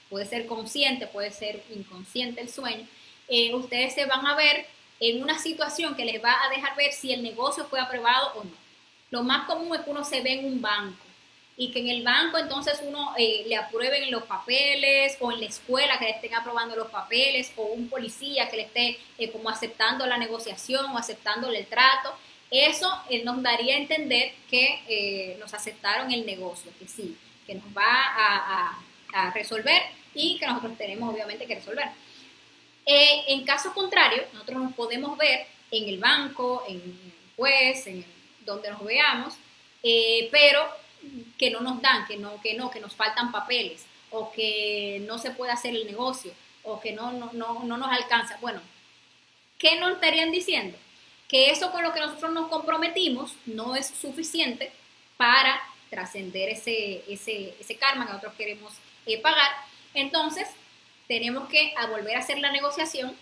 puede ser consciente, puede ser inconsciente el sueño, ustedes se van a ver en una situación que les va a dejar ver si el negocio fue aprobado o no. Lo más común es que uno se ve en un banco y que en el banco entonces uno le aprueben los papeles, o en la escuela que le estén aprobando los papeles, o un policía que le esté como aceptando la negociación o aceptándole el trato. Eso nos daría a entender que nos aceptaron el negocio, que sí, que nos va a resolver y que nosotros tenemos obviamente que resolver. En caso contrario, nosotros nos podemos ver en el banco, en el juez, donde nos veamos, pero que no nos dan, que nos faltan papeles, o que no se puede hacer el negocio, o que no nos alcanza. Bueno, ¿qué nos estarían diciendo? Que eso con lo que nosotros nos comprometimos no es suficiente para trascender ese karma que nosotros queremos pagar. Entonces, tenemos que volver a hacer la negociación,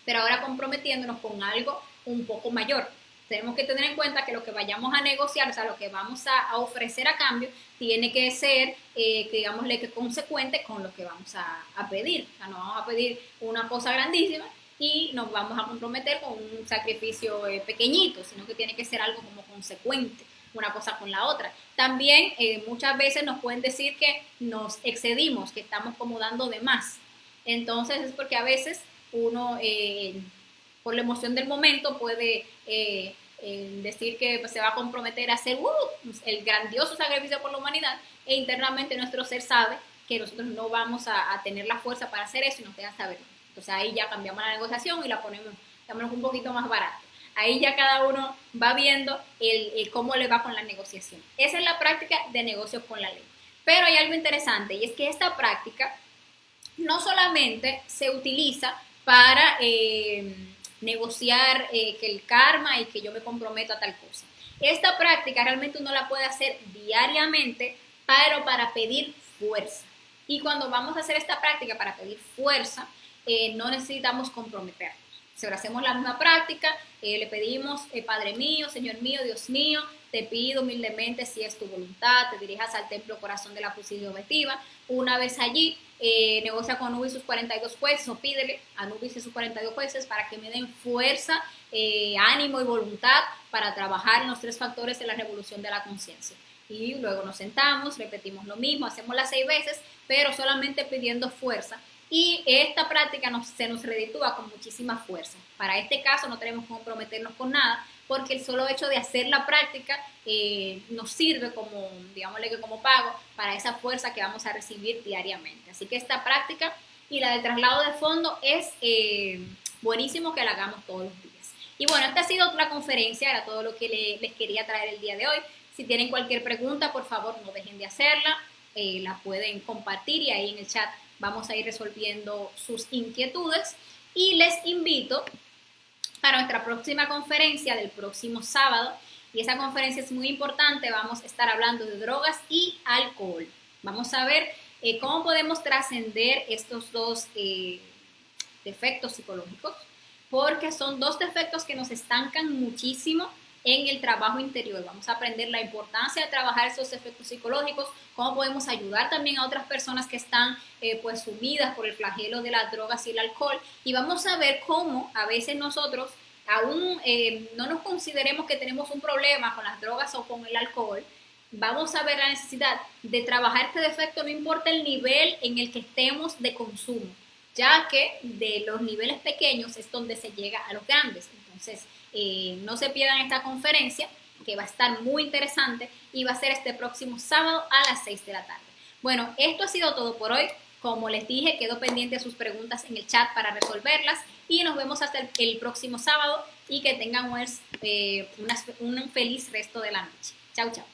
pero ahora comprometiéndonos con algo un poco mayor. Tenemos que tener en cuenta que lo que vayamos a negociar, o sea, lo que vamos a ofrecer a cambio, tiene que ser, digámosle, que consecuente con lo que vamos a pedir. O sea, no vamos a pedir una cosa grandísima y nos vamos a comprometer con un sacrificio pequeñito, sino que tiene que ser algo como consecuente una cosa con la otra. También muchas veces nos pueden decir que nos excedimos, que estamos como dando de más. Entonces es porque a veces uno, por la emoción del momento, puede decir que se va a comprometer a hacer el grandioso sacrificio por la humanidad, e internamente nuestro ser sabe que nosotros no vamos a tener la fuerza para hacer eso y nos deja saberlo. Entonces ahí ya cambiamos la negociación y la ponemos un poquito más barata. Ahí ya cada uno va viendo cómo le va con la negociación. Esa es la práctica de negocios con la ley. Pero hay algo interesante, y es que esta práctica no solamente se utiliza para negociar que el karma y que yo me comprometo a tal cosa. Esta práctica realmente uno la puede hacer diariamente, pero para pedir fuerza. Y cuando vamos a hacer esta práctica para pedir fuerza, no necesitamos comprometernos. Si hacemos la misma práctica, le pedimos, Padre mío, Señor mío, Dios mío, te pido humildemente, si es tu voluntad, te dirijas al templo corazón de la justicia objetiva. Una vez allí, negocia con Anubis y sus 42 jueces, o pídele a Anubis y sus 42 jueces para que me den fuerza, ánimo y voluntad para trabajar en los 3 factores de la revolución de la conciencia. Y luego nos sentamos, repetimos lo mismo, hacemos las 6 veces, pero solamente pidiendo fuerza. Y esta práctica se nos reditúa con muchísima fuerza. Para este caso no tenemos que comprometernos con nada, porque el solo hecho de hacer la práctica nos sirve como, digámosle que como pago para esa fuerza que vamos a recibir diariamente. Así que esta práctica y la del traslado de fondo es buenísimo que la hagamos todos los días. Y bueno, esta ha sido la conferencia, era todo lo que les quería traer el día de hoy. Si tienen cualquier pregunta, por favor, no dejen de hacerla, la pueden compartir y ahí en el chat vamos a ir resolviendo sus inquietudes. Y les invito para nuestra próxima conferencia del próximo sábado, y esa conferencia es muy importante. Vamos a estar hablando de drogas y alcohol. Vamos a ver cómo podemos trascender estos 2 defectos psicológicos, porque son 2 defectos que nos estancan muchísimo en el trabajo interior. Vamos a aprender la importancia de trabajar esos efectos psicológicos, cómo podemos ayudar también a otras personas que están pues sumidas por el flagelo de las drogas y el alcohol, y vamos a ver cómo a veces nosotros aún no nos consideremos que tenemos un problema con las drogas o con el alcohol. Vamos a ver la necesidad de trabajar este defecto, no importa el nivel en el que estemos de consumo, ya que de los niveles pequeños es donde se llega a los grandes. Entonces, no se pierdan esta conferencia, que va a estar muy interesante, y va a ser este próximo sábado a las 6 de la tarde. Bueno, esto ha sido todo por hoy. Como les dije, quedo pendiente de sus preguntas en el chat para resolverlas, y nos vemos hasta el próximo sábado, y que tengan un feliz resto de la noche. Chau, chau.